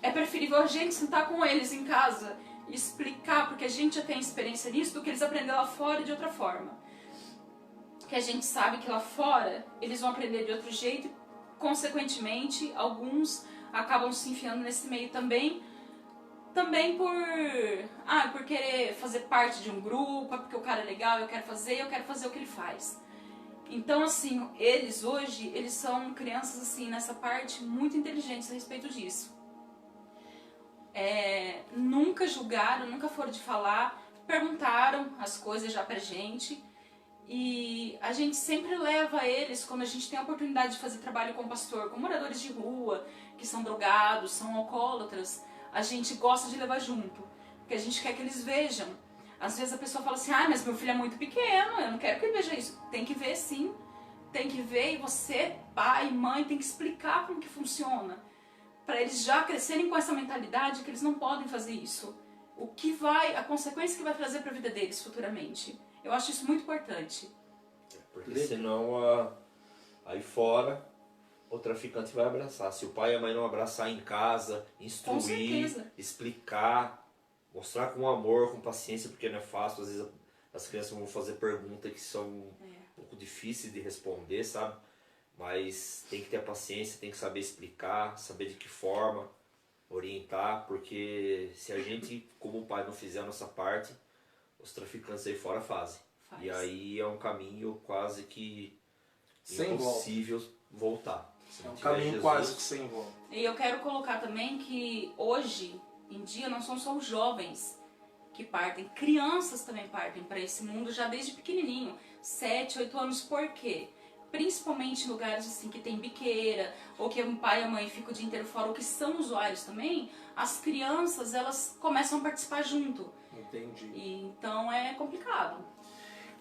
É preferível a gente sentar com eles em casa e explicar, porque a gente já tem experiência nisso, do que eles aprenderem lá fora de outra forma. Porque a gente sabe que lá fora eles vão aprender de outro jeito e, consequentemente, alguns acabam se enfiando nesse meio também por querer fazer parte de um grupo, porque o cara é legal, eu quero fazer o que ele faz. Então, assim, eles hoje, eles são crianças, assim, nessa parte, muito inteligentes a respeito disso. Nunca julgaram, nunca foram de falar, perguntaram as coisas já pra gente. E a gente sempre leva eles, quando a gente tem a oportunidade de fazer trabalho com o pastor, com moradores de rua, que são drogados, são alcoólatras, a gente gosta de levar junto, porque a gente quer que eles vejam. Às vezes a pessoa fala assim, mas meu filho é muito pequeno, eu não quero que ele veja isso. Tem que ver sim, tem que ver, e você, pai, mãe, tem que explicar como que funciona, para eles já crescerem com essa mentalidade que eles não podem fazer isso. A consequência que vai trazer para a vida deles futuramente. Eu acho isso muito importante. Porque senão, aí fora, o traficante vai abraçar. Se o pai e a mãe não abraçar em casa, instruir, explicar, mostrar com amor, com paciência, porque não é fácil. Às vezes as crianças vão fazer perguntas que são um pouco difíceis de responder, sabe? Mas tem que ter paciência, tem que saber explicar, saber de que forma, orientar, porque se a gente, como pai, não fizer a nossa parte, os traficantes aí fora fazem. E aí é um caminho quase que impossível voltar. É um caminho quase que sem volta. E eu quero colocar também que hoje em dia não são só os jovens que partem, crianças também partem para esse mundo já desde pequenininho, 7, 8 anos. Por quê? Principalmente em lugares assim que tem biqueira, ou que o pai e a mãe ficam o dia inteiro fora, ou que são usuários também, as crianças elas começam a participar junto. Entendi. E então é complicado.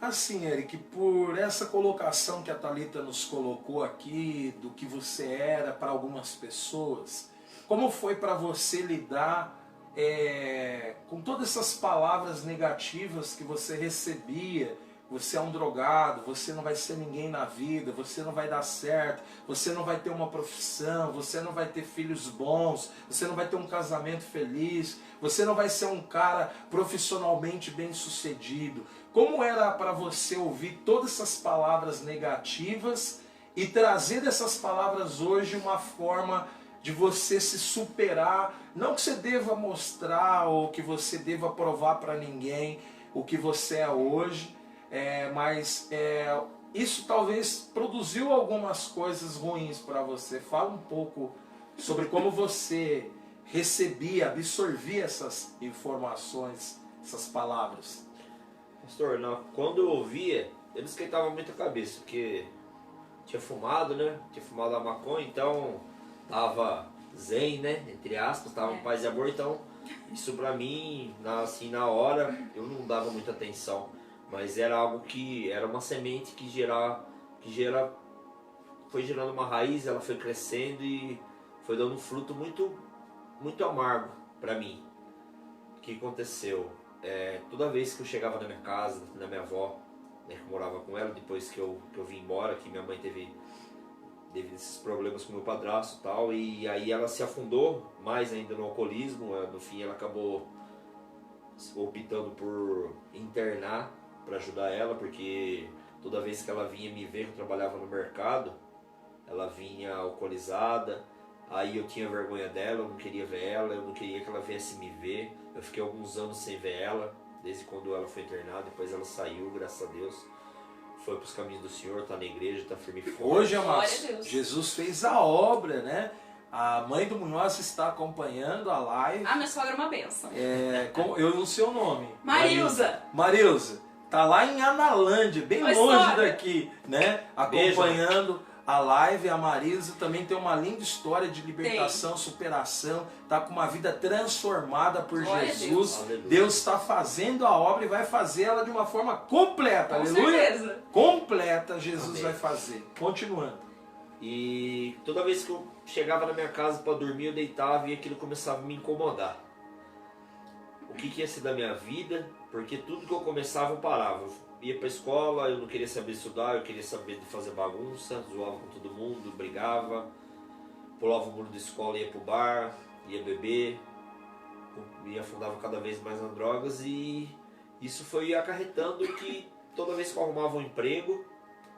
Assim, Eric, por essa colocação que a Thalita nos colocou aqui, do que você era para algumas pessoas, como foi para você lidar com todas essas palavras negativas que você recebia? Você é um drogado, você não vai ser ninguém na vida, você não vai dar certo, você não vai ter uma profissão, você não vai ter filhos bons, você não vai ter um casamento feliz, você não vai ser um cara profissionalmente bem sucedido. Como era para você ouvir todas essas palavras negativas e trazer dessas palavras hoje uma forma de você se superar? Não que você deva mostrar ou que você deva provar para ninguém o que você é hoje, mas isso talvez produziu algumas coisas ruins para você. Fala um pouco sobre como você recebia, absorvia essas informações, essas palavras. Pastor, quando eu ouvia, eu não esquentava muito a cabeça, porque tinha fumado, né? Tinha fumado a maconha, então tava zen, né? Entre aspas, tava em paz e amor, então isso pra mim, assim, na hora, eu não dava muita atenção. Mas era algo que, era uma semente que foi gerando uma raiz, ela foi crescendo e foi dando um fruto muito, muito amargo pra mim. O que aconteceu? Toda vez que eu chegava na minha casa, na minha avó, né, que eu morava com ela, depois que eu vim embora, que minha mãe teve esses problemas com meu padrasto e tal, e aí ela se afundou mais ainda no alcoolismo. No fim ela acabou optando por internar para ajudar ela, porque toda vez que ela vinha me ver, que eu trabalhava no mercado, ela vinha alcoolizada, aí eu tinha vergonha dela, eu não queria ver ela, eu não queria que ela viesse me ver. Eu fiquei alguns anos sem ver ela, desde quando ela foi internada. Depois ela saiu, graças a Deus, foi para os caminhos do Senhor, está na igreja, está firme e forte. Hoje, amados, Jesus fez a obra, né? A mãe do Munhoz está acompanhando a live. Minha sogra é uma benção. Eu não sei o nome. Marilza. Marilza. Tá lá em Analândia, bem longe daqui, né? Acompanhando a live. A Marilza também tem uma linda história de libertação, superação. Tá com uma vida transformada por Jesus. Deus está fazendo a obra e vai fazer ela de uma forma completa. Com aleluia. Certeza. Completa Jesus vai fazer. Continuando. E toda vez que eu chegava na minha casa para dormir, eu deitava e aquilo começava a me incomodar. O que ia ser da minha vida? Porque tudo que eu começava eu parava. Eu ia pra escola, eu não queria saber de estudar, eu queria saber de fazer bagunça, zoava com todo mundo, brigava, pulava o muro da escola, ia pro bar, ia beber, me afundava cada vez mais nas drogas, e isso foi acarretando que toda vez que eu arrumava um emprego,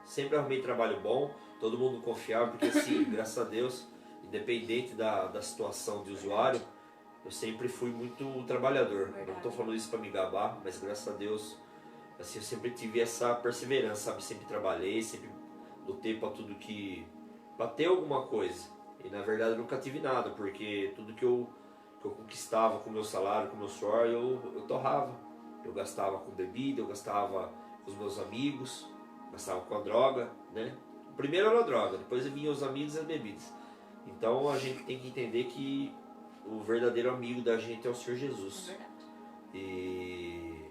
sempre arrumei trabalho bom, todo mundo confiava, porque assim, graças a Deus, independente da situação de usuário, eu sempre fui muito trabalhador. Não estou falando isso para me gabar, mas graças a Deus, assim, eu sempre tive essa perseverança, sabe? Sempre trabalhei, sempre lutei para tudo que... para ter alguma coisa. E na verdade eu nunca tive nada, porque tudo que eu conquistava com o meu salário, com o meu suor, eu torrava. Eu gastava com bebida, eu gastava com os meus amigos, gastava com a droga, né? Primeiro era a droga, depois vinham os amigos e as bebidas. Então a gente tem que entender que o verdadeiro amigo da gente é o Senhor Jesus. É verdade.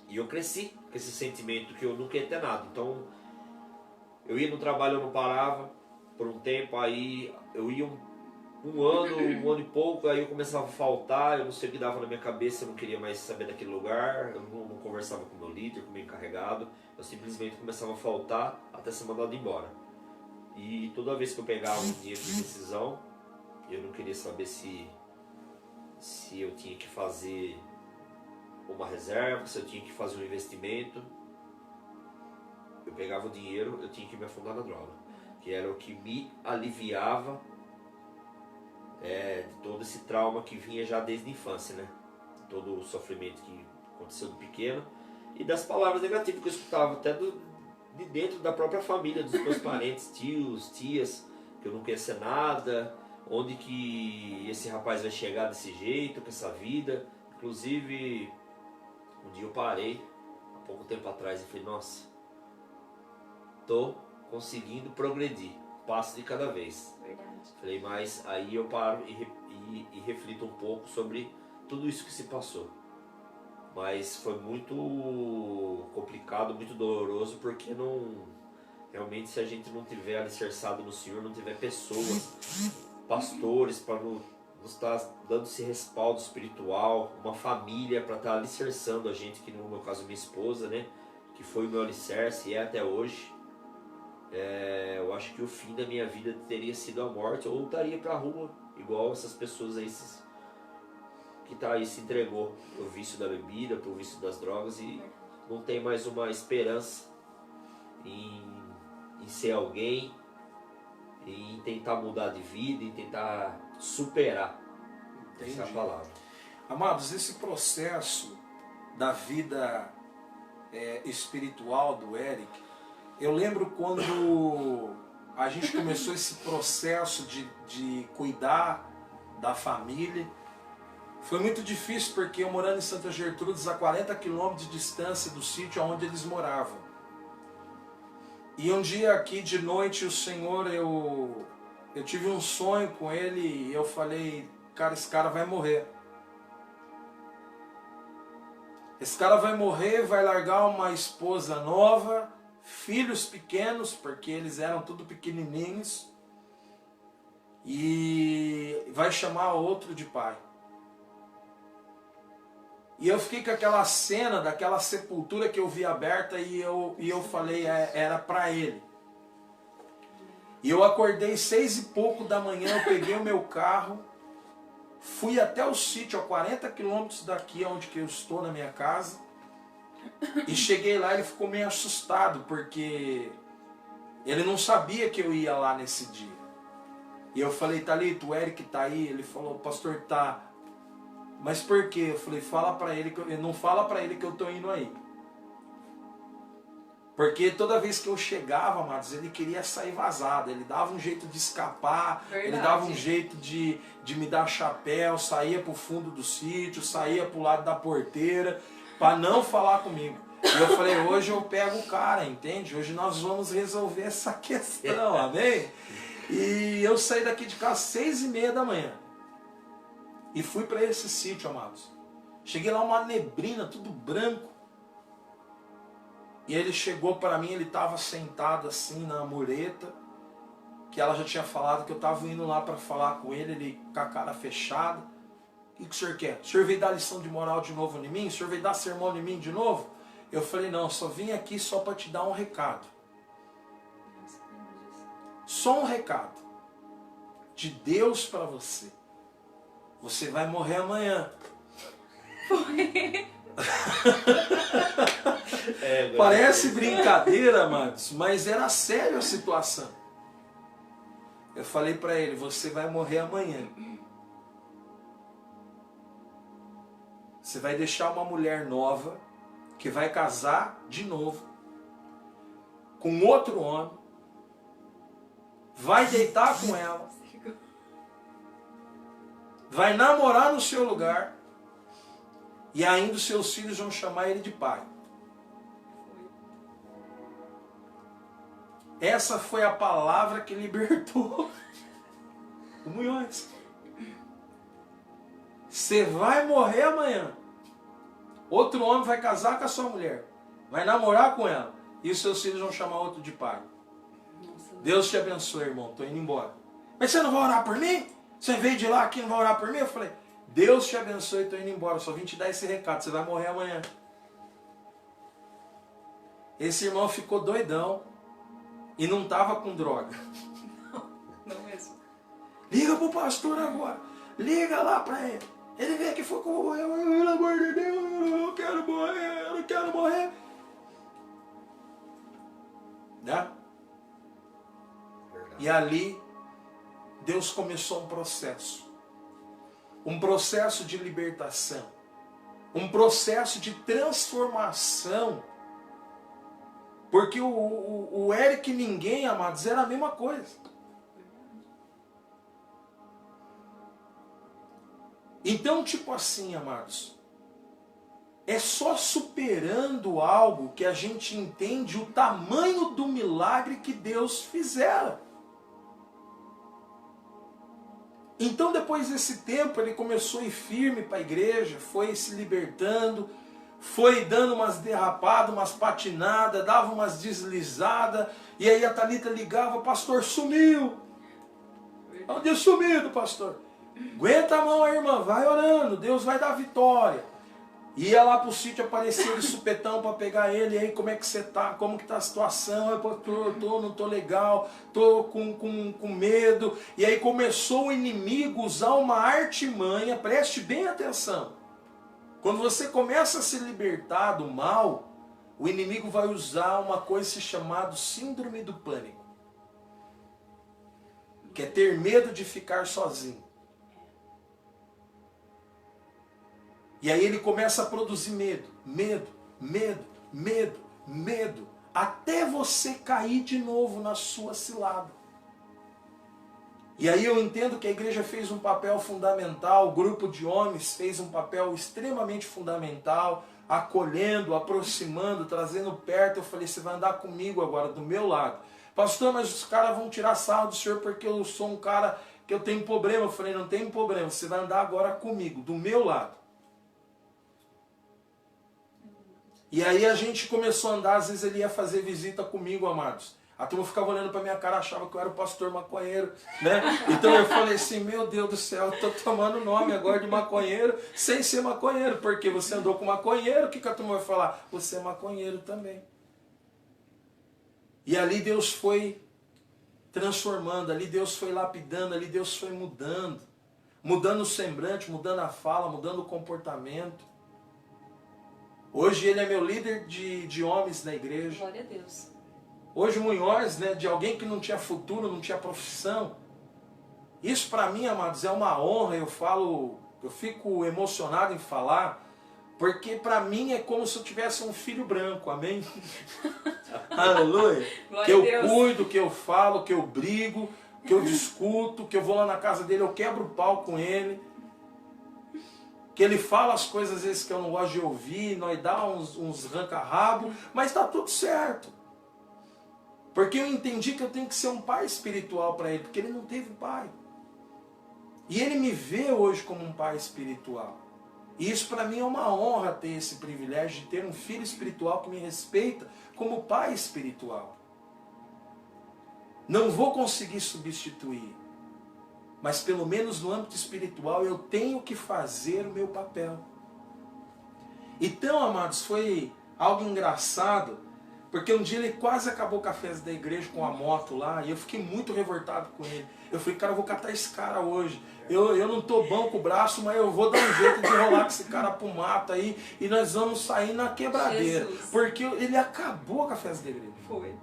E eu cresci com esse sentimento que eu nunca ia ter nada. Então eu ia no trabalho, eu não parava por um tempo, aí eu ia um ano e pouco, aí eu começava a faltar, eu não sei o que dava na minha cabeça, eu não queria mais saber daquele lugar, eu não conversava com o meu líder, com o meu encarregado, eu simplesmente começava a faltar até ser mandado embora. E toda vez que eu pegava um dinheiro de decisão, eu não queria saber se eu tinha que fazer uma reserva, se eu tinha que fazer um investimento. Eu pegava o dinheiro, eu tinha que me afundar na droga, que era o que me aliviava de todo esse trauma que vinha já desde a infância, né? Todo o sofrimento que aconteceu do pequeno e das palavras negativas que eu escutava até de dentro da própria família, dos meus parentes, tios, tias, que eu não queria ser nada, onde que esse rapaz vai chegar desse jeito, com essa vida. Inclusive, um dia eu parei, há pouco tempo atrás, e falei, nossa, tô conseguindo progredir, passo de cada vez. Verdade. Falei, mas aí eu paro e reflito um pouco sobre tudo isso que se passou. Mas foi muito complicado, muito doloroso, porque realmente se a gente não tiver alicerçado no Senhor, não tiver pessoas, pastores para nos estar dando esse respaldo espiritual, uma família para estar alicerçando a gente, que no meu caso minha esposa, né, que foi o meu alicerce e é até hoje. Eu acho que o fim da minha vida teria sido a morte, ou eu estaria para a rua, igual essas pessoas aí que tá aí se entregou pro vício da bebida, pro vício das drogas, e não tem mais uma esperança em ser alguém, em tentar mudar de vida, em tentar superar. Entendi. Essa é a palavra. Amados, esse processo da vida espiritual do Eric, eu lembro quando a gente começou esse processo de cuidar da família. Foi muito difícil porque eu morando em Santa Gertrudes, a 40 quilômetros de distância do sítio onde eles moravam. E um dia aqui de noite o Senhor, eu tive um sonho com ele e eu falei, cara, esse cara vai morrer. Esse cara vai morrer, vai largar uma esposa nova, filhos pequenos, porque eles eram tudo pequenininhos, e vai chamar outro de pai. E eu fiquei com aquela cena daquela sepultura que eu vi aberta e eu falei, era para ele. E eu acordei 6 e pouco da manhã, eu peguei o meu carro, fui até o sítio, a 40 quilômetros daqui, onde que eu estou, na minha casa. E cheguei lá, ele ficou meio assustado, porque ele não sabia que eu ia lá nesse dia. E eu falei, Thalito, o Eric tá aí? Ele falou, pastor, tá. Mas por quê? Eu falei, fala pra ele não fala pra ele que eu tô indo aí. Porque toda vez que eu chegava, amados, ele queria sair vazado, ele dava um jeito de escapar, Verdade. Ele dava um jeito de me dar chapéu, saía pro fundo do sítio, saía pro lado da porteira, para não falar comigo. E eu falei, hoje eu pego o cara, entende? Hoje nós vamos resolver essa questão, amém? E eu saí daqui de casa às 6h30 da manhã. E fui para esse sítio, amados. Cheguei lá, uma neblina, tudo branco. E ele chegou para mim, ele estava sentado assim na mureta, que ela já tinha falado que eu estava indo lá para falar com ele com a cara fechada. O que o senhor quer? O senhor veio dar lição de moral de novo em mim? O senhor veio dar sermão em mim de novo? Eu falei, não, só vim aqui só para te dar um recado. Só um recado. De Deus para você. Você vai morrer amanhã. Parece brincadeira, amados, mas era sério a situação. Eu falei para ele, você vai morrer amanhã. Você vai deixar uma mulher nova, que vai casar de novo, com outro homem, vai deitar com ela, vai namorar no seu lugar, e ainda os seus filhos vão chamar ele de pai. Essa foi a palavra que libertou o Munhoz. Você vai morrer amanhã. Outro homem vai casar com a sua mulher, vai namorar com ela, e os seus filhos vão chamar outro de pai. Deus te abençoe, irmão, estou indo embora. Mas você não vai orar por mim? Você veio de lá aqui e não vai orar por mim? Eu falei, Deus te abençoe, estou indo embora, só vim te dar esse recado, você vai morrer amanhã. Esse irmão ficou doidão e não estava com droga. Não mesmo. Liga pro pastor agora, liga lá para ele. Ele veio aqui e falou que eu vou morrer, pelo amor de Deus, eu não quero morrer, eu não quero morrer. Né? E ali, Deus começou um processo de libertação, um processo de transformação, porque o Eric ninguém, amados, era a mesma coisa. Então, tipo assim, amados, é só superando algo que a gente entende o tamanho do milagre que Deus fizera. Então, depois desse tempo, ele começou a ir firme para a igreja, foi se libertando, foi dando umas derrapadas, umas patinadas, dava umas deslizadas, e aí a Thalita ligava, pastor, sumiu. Onde sumido, pastor? Aguenta a mão aí, irmã, vai orando, Deus vai dar vitória. Ia lá pro sítio, aparecia de supetão para pegar ele, e aí como é que você tá, como que tá a situação, eu não tô legal, tô com medo. E aí começou o inimigo a usar uma artimanha, preste bem atenção. Quando você começa a se libertar do mal, o inimigo vai usar uma coisa chamada síndrome do pânico, que é ter medo de ficar sozinho. E aí ele começa a produzir medo, até você cair de novo na sua cilada. E aí eu entendo que a igreja fez um papel fundamental, o grupo de homens fez um papel extremamente fundamental, acolhendo, aproximando, trazendo perto. Eu falei, você vai andar comigo agora, do meu lado. Pastor, mas os caras vão tirar sarro do senhor porque eu sou um cara que eu tenho problema. Eu falei, não tem problema, você vai andar agora comigo, do meu lado. E aí a gente começou a andar, às vezes ele ia fazer visita comigo, amados. A turma ficava olhando pra minha cara, achava que eu era o pastor maconheiro, né? Então eu falei assim, meu Deus do céu, eu tô tomando o nome agora de maconheiro, sem ser maconheiro, porque você andou com maconheiro, o que a turma vai falar? Você é maconheiro também. E ali Deus foi transformando, ali Deus foi lapidando, ali Deus foi mudando o semblante, mudando a fala, mudando o comportamento. Hoje ele é meu líder de homens na igreja. Glória a Deus. Hoje o Munhoz, né, de alguém que não tinha futuro, não tinha profissão. Isso para mim, amados, é uma honra. Eu fico emocionado em falar, porque para mim é como se eu tivesse um filho branco, amém? Aleluia. Que eu cuido, que eu falo, que eu brigo, que eu discuto, que eu vou lá na casa dele, eu quebro o pau com ele. Que ele fala as coisas às vezes que eu não gosto de ouvir, nós dá uns ranca-rabo, mas está tudo certo. Porque eu entendi que eu tenho que ser um pai espiritual para ele, porque ele não teve pai. E ele me vê hoje como um pai espiritual. E isso para mim é uma honra ter esse privilégio de ter um filho espiritual que me respeita como pai espiritual. Não vou conseguir substituir. mas pelo menos no âmbito espiritual eu tenho que fazer o meu papel. Então, amados, foi algo engraçado, porque um dia ele quase acabou com a festa da igreja com a moto lá, e eu fiquei muito revoltado com ele. Eu falei, cara, eu vou catar esse cara hoje. Eu não tô bom com o braço, mas eu vou dar um jeito de rolar com esse cara pro mato aí, e nós vamos sair na quebradeira. Jesus. Porque ele acabou com a festa da igreja. Foi.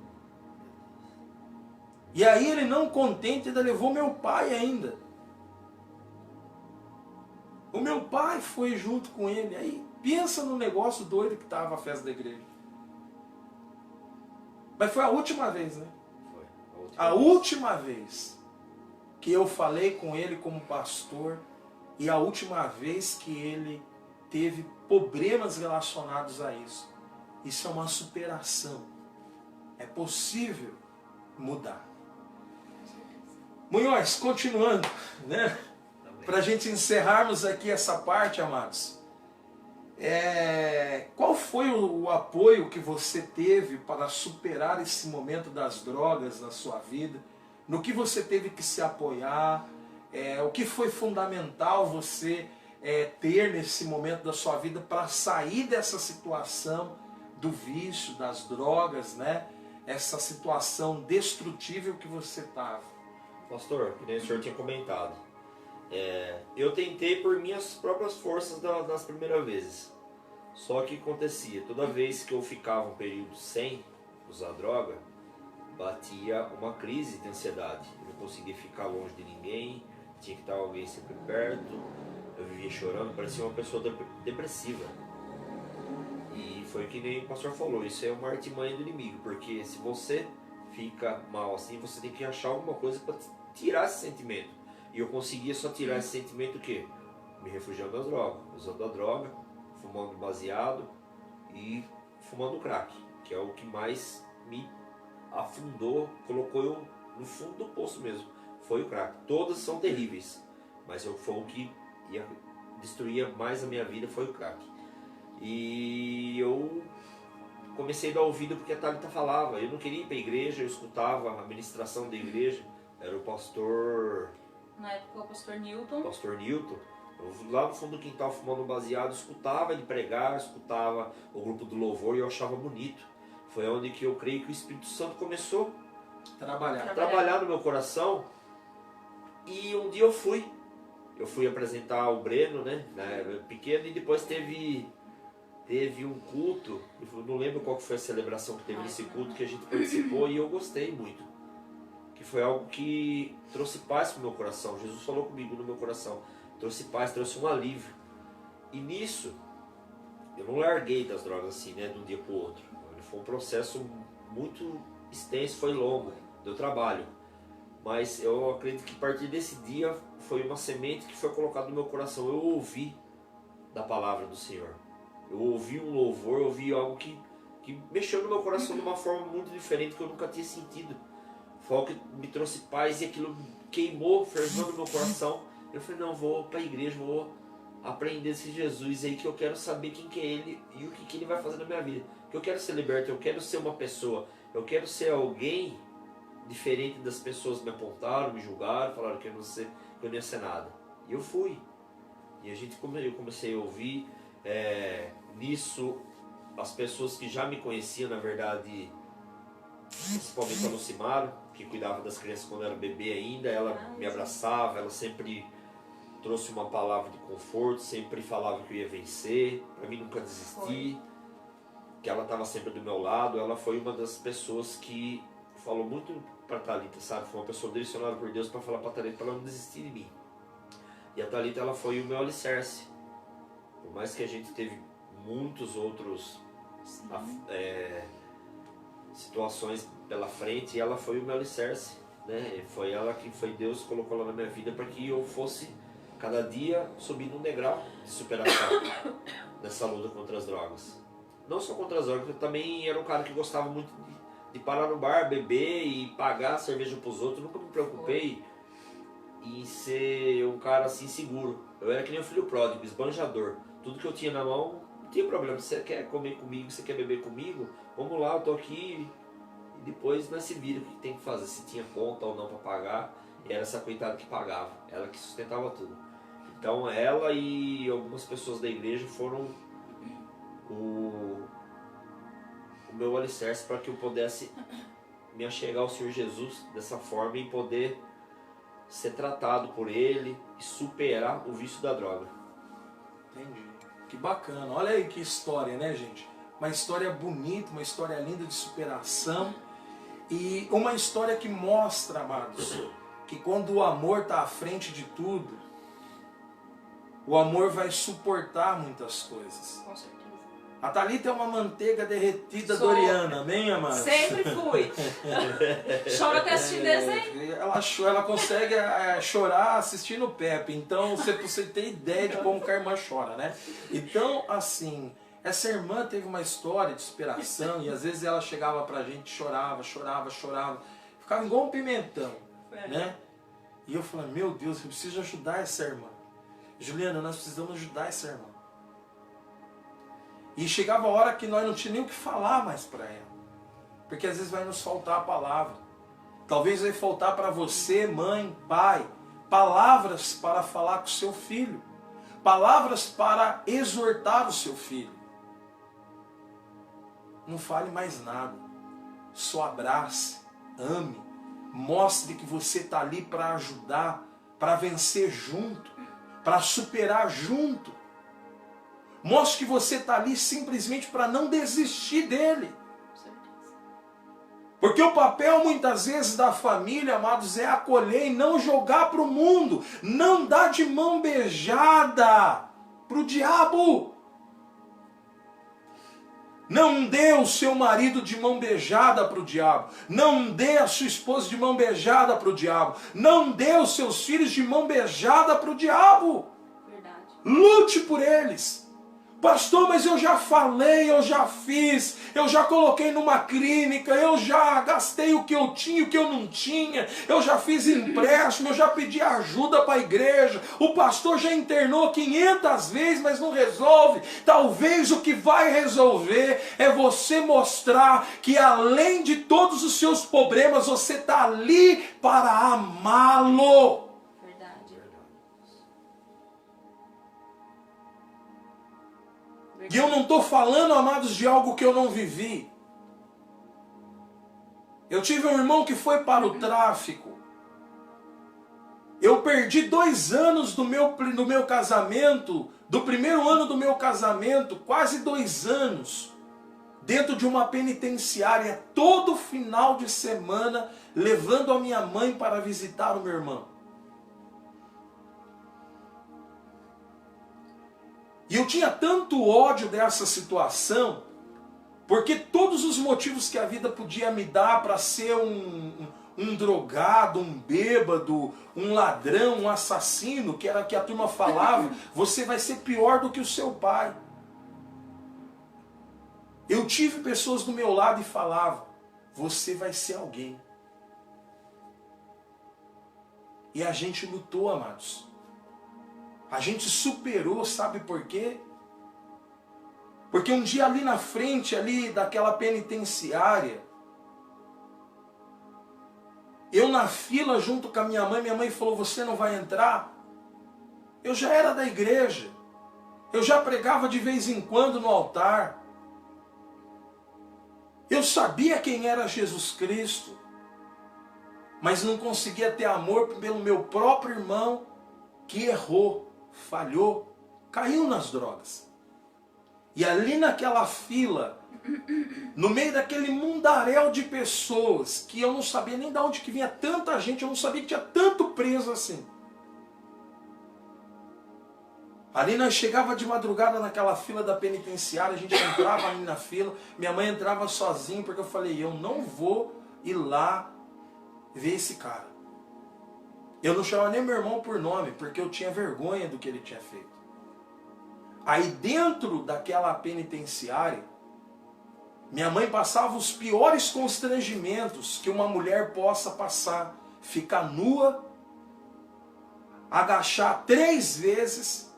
E aí ele não contente, ainda levou meu pai ainda. O meu pai foi junto com ele. Aí pensa no negócio doido que estava a festa da igreja. Mas foi a última vez, né? Foi. A última vez que eu falei com ele como pastor e a última vez que ele teve problemas relacionados a isso. Isso é uma superação. É possível mudar. Munhoz, continuando, né? Para a gente encerrarmos aqui essa parte, amados. Qual foi o apoio que você teve para superar esse momento das drogas na sua vida? No que você teve que se apoiar? O que foi fundamental você ter nesse momento da sua vida para sair dessa situação do vício, das drogas, né? Essa situação destrutível que você estava? Pastor, que nem o senhor tinha comentado, eu tentei por minhas próprias forças nas primeiras vezes. Só que acontecia, toda vez que eu ficava um período sem usar droga, batia uma crise de ansiedade. Eu não conseguia ficar longe de ninguém, tinha que estar alguém sempre perto. Eu vivia chorando, parecia uma pessoa depressiva. E foi o que nem o pastor falou, isso é uma artimanha do inimigo, porque se você fica mal assim, você tem que achar alguma coisa para tirar esse sentimento. E eu conseguia só tirar esse sentimento o quê? Me refugiando das drogas, usando a droga, fumando baseado e fumando crack, que é o que mais me afundou, colocou eu no fundo do poço mesmo. Foi o crack. Todas são terríveis, mas foi o que ia destruir mais a minha vida, foi o crack. E eu comecei a dar ouvido porque a Thalita falava. Eu não queria ir para a igreja, eu escutava a ministração da igreja. Era o pastor... Na época, o pastor Newton. Pastor Newton. Eu, lá no fundo do quintal, fumando baseado, escutava ele pregar, escutava o grupo do louvor e eu achava bonito. Foi onde que eu creio que o Espírito Santo começou a trabalhar no meu coração. E um dia eu fui apresentar o Breno, né, pequeno, e depois teve um culto, eu não lembro qual que foi a celebração que teve nesse culto que a gente participou, e eu gostei muito. Que foi algo que trouxe paz para o meu coração. Jesus falou comigo no meu coração, trouxe paz, trouxe um alívio. E nisso, eu não larguei das drogas assim, né, de um dia para o outro. Foi um processo muito extenso, foi longo, deu trabalho. Mas eu acredito que a partir desse dia foi uma semente que foi colocada no meu coração. Eu ouvi da palavra do Senhor. Eu ouvi um louvor, eu ouvi algo que mexeu no meu coração de uma forma muito diferente que eu nunca tinha sentido. Foi algo que me trouxe paz e aquilo queimou, fervendo no meu coração. Eu falei, não, vou para a igreja, vou aprender esse Jesus aí, que eu quero saber quem que é Ele e o que Ele vai fazer na minha vida. Que eu quero ser liberto, eu quero ser uma pessoa, eu quero ser alguém diferente das pessoas que me apontaram, me julgaram, falaram que eu não ia ser nada. E eu fui. E eu comecei a ouvir nisso as pessoas que já me conheciam, na verdade, principalmente a Lucimaro, que cuidava das crianças quando eu era bebê ainda, ela me abraçava, ela sempre trouxe uma palavra de conforto, sempre falava que eu ia vencer, para mim nunca desistir, que ela estava sempre do meu lado. Ela foi uma das pessoas que falou muito para a Thalita, sabe? Foi uma pessoa direcionada por Deus para falar para a Thalita para ela não desistir de mim. E a Thalita, ela foi o meu alicerce. Por mais que a gente teve muitos outros situações pela frente, ela foi o meu alicerce, né? Foi ela que Deus colocou lá na minha vida para que eu fosse cada dia subindo um degrau de superação nessa luta contra as drogas. Não só contra as drogas, eu também era um cara que gostava muito de parar no bar, beber e pagar cerveja para os outros. Nunca me preocupei em ser um cara assim seguro. Eu era que nem um filho pródigo, esbanjador. Tudo que eu tinha na mão, não tinha problema. Você quer comer comigo, você quer beber comigo? Vamos lá, eu tô aqui. E depois nós se vira o que tem que fazer, se tinha conta ou não para pagar. E era essa coitada que pagava, ela que sustentava tudo. Então ela e algumas pessoas da igreja foram o meu alicerce para que eu pudesse me achegar ao Senhor Jesus dessa forma e poder ser tratado por Ele e superar o vício da droga. Entendi. Que bacana. Olha aí que história, né, gente? Uma história bonita, uma história linda de superação. E uma história que mostra, amados, que quando o amor está à frente de tudo, o amor vai suportar muitas coisas. Com certeza. A Thalita é uma manteiga derretida Sou. Doriana, amém, amados? Sempre fui. Choro até assistir desenho. Ela consegue chorar assistindo o Pepe. Então, você tem ideia de como que a irmã chora, né? Então, assim, essa irmã teve uma história de superação e às vezes ela chegava pra gente, chorava. Ficava igual um pimentão, né? E eu falei, meu Deus, eu preciso ajudar essa irmã. Juliana, nós precisamos ajudar essa irmã. E chegava a hora que nós não tínhamos nem o que falar mais para ela. Porque às vezes vai nos faltar a palavra. Talvez vai faltar para você, mãe, pai, palavras para falar com o seu filho. Palavras para exortar o seu filho. Não fale mais nada. Só abrace, ame. Mostre que você está ali para ajudar, para vencer junto, para superar junto. Mostre que você está ali simplesmente para não desistir dele. Porque o papel muitas vezes da família, amados, é acolher e não jogar para o mundo. Não dar de mão beijada para o diabo. Não dê o seu marido de mão beijada para o diabo. Não dê a sua esposa de mão beijada para o diabo. Não dê os seus filhos de mão beijada para o diabo. Verdade. Lute por eles. Pastor, mas eu já falei, eu já fiz, eu já coloquei numa clínica, eu já gastei o que eu tinha e o que eu não tinha, eu já fiz empréstimo, eu já pedi ajuda para a igreja, o pastor já internou 500 vezes, mas não resolve. Talvez o que vai resolver é você mostrar que além de todos os seus problemas, você está ali para amá-lo. E eu não estou falando, amados, de algo que eu não vivi. Eu tive um irmão que foi para o tráfico. Eu perdi 2 anos do meu casamento, do primeiro ano do meu casamento, quase 2 anos, dentro de uma penitenciária, todo final de semana, levando a minha mãe para visitar o meu irmão. E eu tinha tanto ódio dessa situação, porque todos os motivos que a vida podia me dar para ser um drogado, um bêbado, um ladrão, um assassino, que era que a turma falava, você vai ser pior do que o seu pai. Eu tive pessoas do meu lado e falavam, você vai ser alguém. E a gente lutou, amados. A gente superou, sabe por quê? Porque um dia ali na frente, ali daquela penitenciária, eu na fila junto com a minha mãe falou, você não vai entrar? Eu já era da igreja, eu já pregava de vez em quando no altar, eu sabia quem era Jesus Cristo, mas não conseguia ter amor pelo meu próprio irmão que errou, falhou, caiu nas drogas. E ali naquela fila, no meio daquele mundaréu de pessoas, que eu não sabia nem de onde que vinha tanta gente, eu não sabia que tinha tanto preso assim. Ali nós chegava de madrugada naquela fila da penitenciária, a gente entrava ali na fila, minha mãe entrava sozinha, porque eu falei, eu não vou ir lá ver esse cara. Eu não chamava nem meu irmão por nome, porque eu tinha vergonha do que ele tinha feito. Aí dentro daquela penitenciária, minha mãe passava os piores constrangimentos que uma mulher possa passar. Ficar nua, agachar 3 vezes,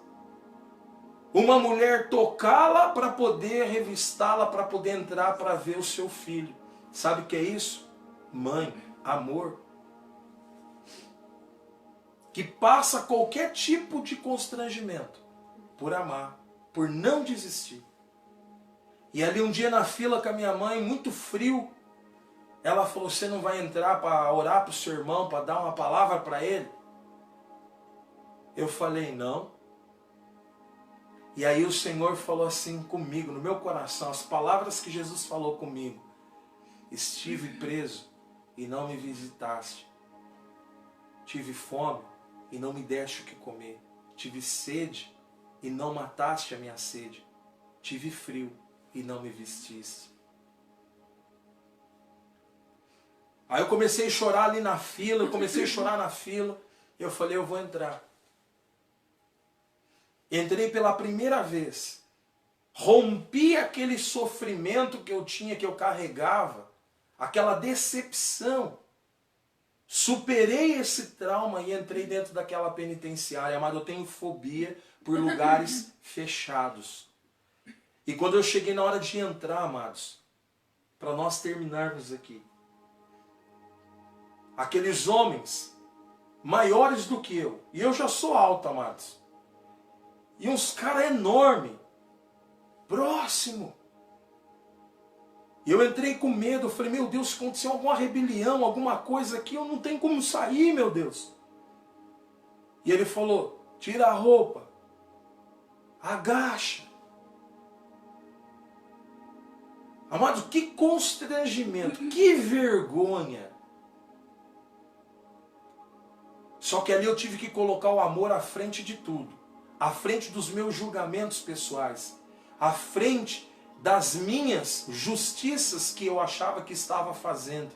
uma mulher tocá-la para poder revistá-la, para poder entrar para ver o seu filho. Sabe o que é isso? Mãe, amor. que passa qualquer tipo de constrangimento por amar, por não desistir. E ali um dia na fila com a minha mãe, muito frio, ela falou, você não vai entrar para orar para o seu irmão, para dar uma palavra para ele? Eu falei, não. E aí o Senhor falou assim comigo, no meu coração, as palavras que Jesus falou comigo. Estive preso e não me visitaste. Tive fome e não me deste o que comer. Tive sede e não mataste a minha sede. Tive frio e não me vestiste. Aí eu comecei a chorar ali na fila, eu falei, eu vou entrar. Entrei pela primeira vez. Rompi aquele sofrimento que eu tinha, que eu carregava, aquela decepção. Superei esse trauma e entrei dentro daquela penitenciária. Amado, eu tenho fobia por lugares fechados. E quando eu cheguei na hora de entrar, amados, para nós terminarmos aqui, aqueles homens maiores do que eu, e eu já sou alto, amados, e uns caras enormes, próximo. E eu entrei com medo, eu falei, meu Deus, se aconteceu alguma rebelião, alguma coisa aqui, eu não tenho como sair, meu Deus. E ele falou, tira a roupa, agacha. Amados, que constrangimento, que vergonha. Só que ali eu tive que colocar o amor à frente de tudo. À frente dos meus julgamentos pessoais. À frente das minhas justiças que eu achava que estava fazendo.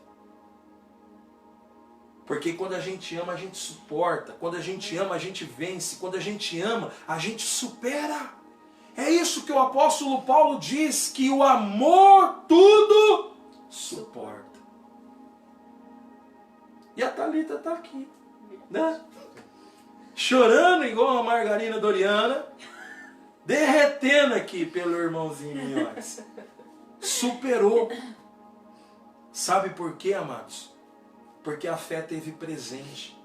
Porque quando a gente ama, a gente suporta. Quando a gente ama, a gente vence. Quando a gente ama, a gente supera. É isso que o apóstolo Paulo diz, que o amor tudo suporta. E a Thalita está aqui, né? Chorando igual uma margarina doriana, derretendo aqui pelo irmãozinho Minhoz. Superou. Sabe por quê, amados? Porque a fé teve presente.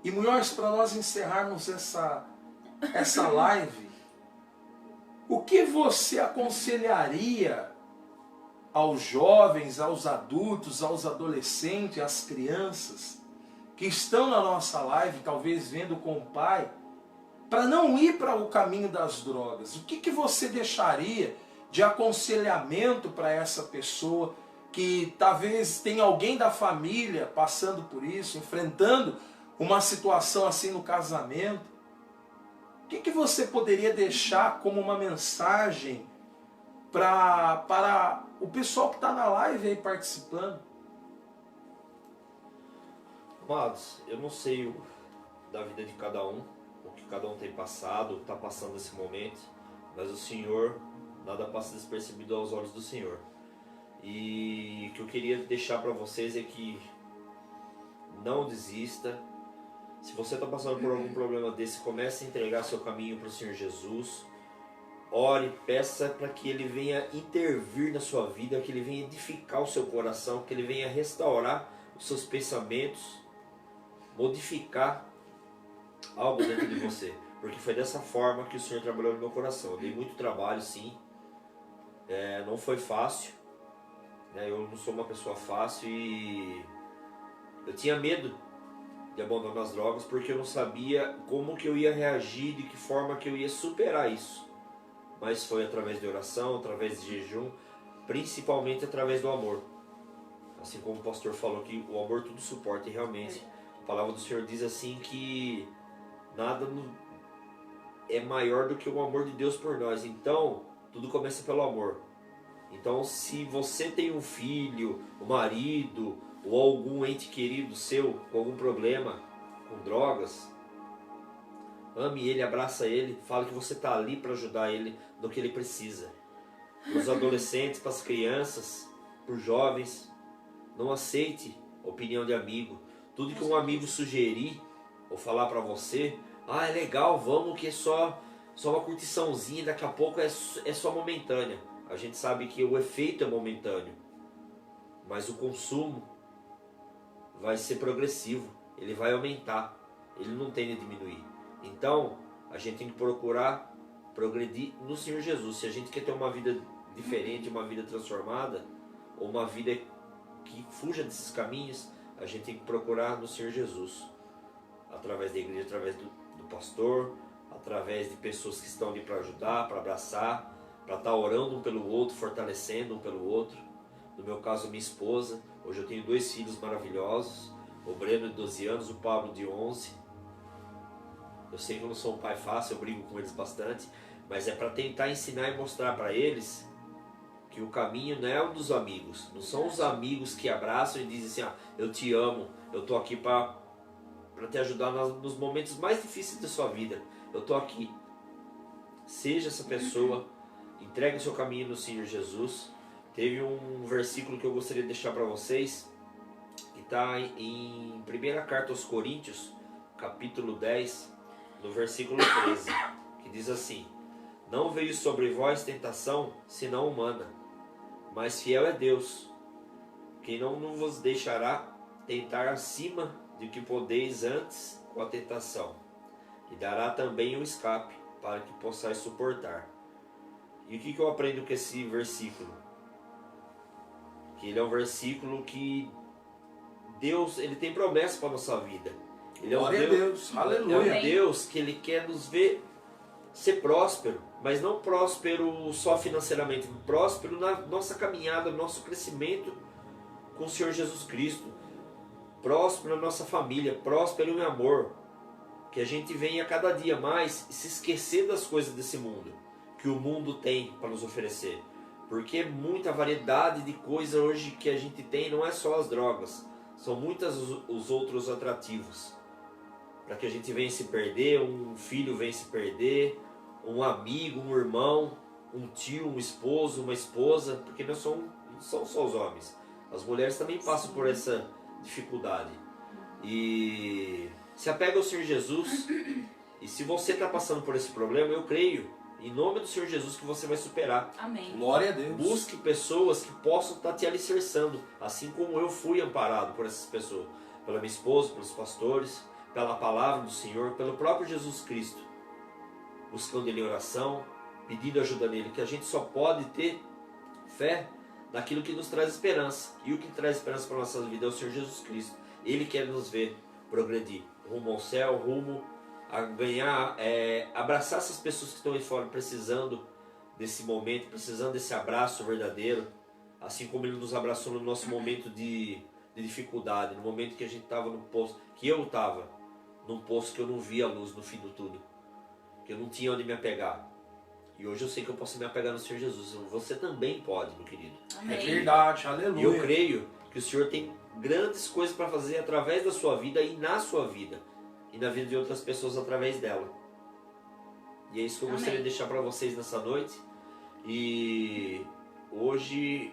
E Minhoz, para nós encerrarmos essa live, o que você aconselharia aos jovens, aos adultos, aos adolescentes, às crianças que estão na nossa live, talvez vendo com o pai, para não ir para o caminho das drogas? O que você deixaria de aconselhamento para essa pessoa que talvez tenha alguém da família passando por isso, enfrentando uma situação assim no casamento? O que você poderia deixar como uma mensagem para o pessoal que está na live aí participando? Amados, eu não sei da vida de cada um, o que cada um tem passado, está passando nesse momento, mas o Senhor, nada passa despercebido aos olhos do Senhor. E o que eu queria deixar para vocês é que não desista. Se você está passando por algum problema desse, comece a entregar seu caminho para o Senhor Jesus. Ore, peça para que Ele venha intervir na sua vida, que Ele venha edificar o seu coração, que Ele venha restaurar os seus pensamentos, modificar algo dentro de você. Porque foi dessa forma que o Senhor trabalhou no meu coração. Eu dei muito trabalho, sim. Não foi fácil. Eu não sou uma pessoa fácil e eu tinha medo de abandonar as drogas porque eu não sabia como que eu ia reagir, de que forma que eu ia superar isso. Mas foi através de oração, através de jejum, principalmente através do amor. Assim como o pastor falou que o amor tudo suporta, e realmente a palavra do Senhor diz assim que nada é maior do que o amor de Deus por nós. Então, tudo começa pelo amor. Então, se você tem um filho, um marido ou algum ente querido seu com algum problema com drogas, ame ele, abraça ele, fale que você está ali para ajudar ele no que ele precisa. Para os adolescentes, para as crianças, para os jovens, não aceite opinião de amigo. Tudo que um amigo sugerir ou falar para você, é legal, vamos, que é só uma curtiçãozinha, daqui a pouco é só momentânea. A gente sabe que o efeito é momentâneo, mas o consumo vai ser progressivo, ele vai aumentar. ele não tende a diminuir. Então, a gente tem que procurar progredir no Senhor Jesus. Se a gente quer ter uma vida diferente, uma vida transformada, ou uma vida que fuja desses caminhos, a gente tem que procurar no Senhor Jesus. Através da igreja, através do pastor, através de pessoas que estão ali para ajudar, para abraçar, para estar orando um pelo outro, fortalecendo um pelo outro. No meu caso, minha esposa. Hoje eu tenho 2 filhos maravilhosos, o Breno de 12 anos, o Pablo de 11. Eu sei que eu não sou um pai fácil, eu brigo com eles bastante, mas é para tentar ensinar e mostrar para eles que o caminho não é o dos amigos. Não são os amigos que abraçam e dizem assim, eu te amo, eu estou aqui para te ajudar nos momentos mais difíceis da sua vida. Eu estou aqui. Seja essa pessoa, entregue o seu caminho no Senhor Jesus. Teve um versículo que eu gostaria de deixar para vocês, que está em 1ª Carta aos Coríntios, capítulo 10, no versículo 13, que diz assim: não veio sobre vós tentação, senão humana, mas fiel é Deus, quem não vos deixará tentar acima de que podeis antes com a tentação, e dará também um escape, para que possais suportar. E o que eu aprendo com esse versículo? Que ele é um versículo que Deus, ele tem promessa para a nossa vida. Ele é um Deus, aleluia. É um Deus que ele quer nos ver ser próspero, mas não próspero só financeiramente, próspero na nossa caminhada, no nosso crescimento com o Senhor Jesus Cristo, próspero na nossa família, próspero em amor, que a gente venha cada dia mais se esquecer das coisas desse mundo, que o mundo tem para nos oferecer, porque é muita variedade de coisa hoje que a gente tem, não é só as drogas, são muitos os outros atrativos, para que a gente venha se perder, um filho venha se perder, um amigo, um irmão, um tio, um esposo, uma esposa, porque não são só os homens, as mulheres também passam por essa dificuldade. E se apega ao Senhor Jesus, e se você está passando por esse problema, eu creio, em nome do Senhor Jesus, que você vai superar. Amém. Glória a Deus. Busque pessoas que possam estar te alicerçando, assim como eu fui amparado por essas pessoas, pela minha esposa, pelos pastores, pela palavra do Senhor, pelo próprio Jesus Cristo, buscando Ele em oração, pedindo ajuda nele, que a gente só pode ter fé naquilo que nos traz esperança, e o que traz esperança para a nossa vida é o Senhor Jesus Cristo. Ele quer nos ver progredir rumo ao céu, rumo a ganhar, abraçar essas pessoas que estão aí fora precisando desse momento, precisando desse abraço verdadeiro, assim como Ele nos abraçou no nosso momento de dificuldade, no momento que a gente estava no poço, que eu estava num poço que eu não via a luz no fim do tudo, que eu não tinha onde me apegar. E hoje eu sei que eu posso me apegar no Senhor Jesus. Você também pode, meu querido. Amém. É verdade, aleluia. E eu creio que o Senhor tem grandes coisas para fazer através da sua vida e na sua vida. E na vida de outras pessoas através dela. E é isso que eu gostaria de deixar para vocês nessa noite. E hoje,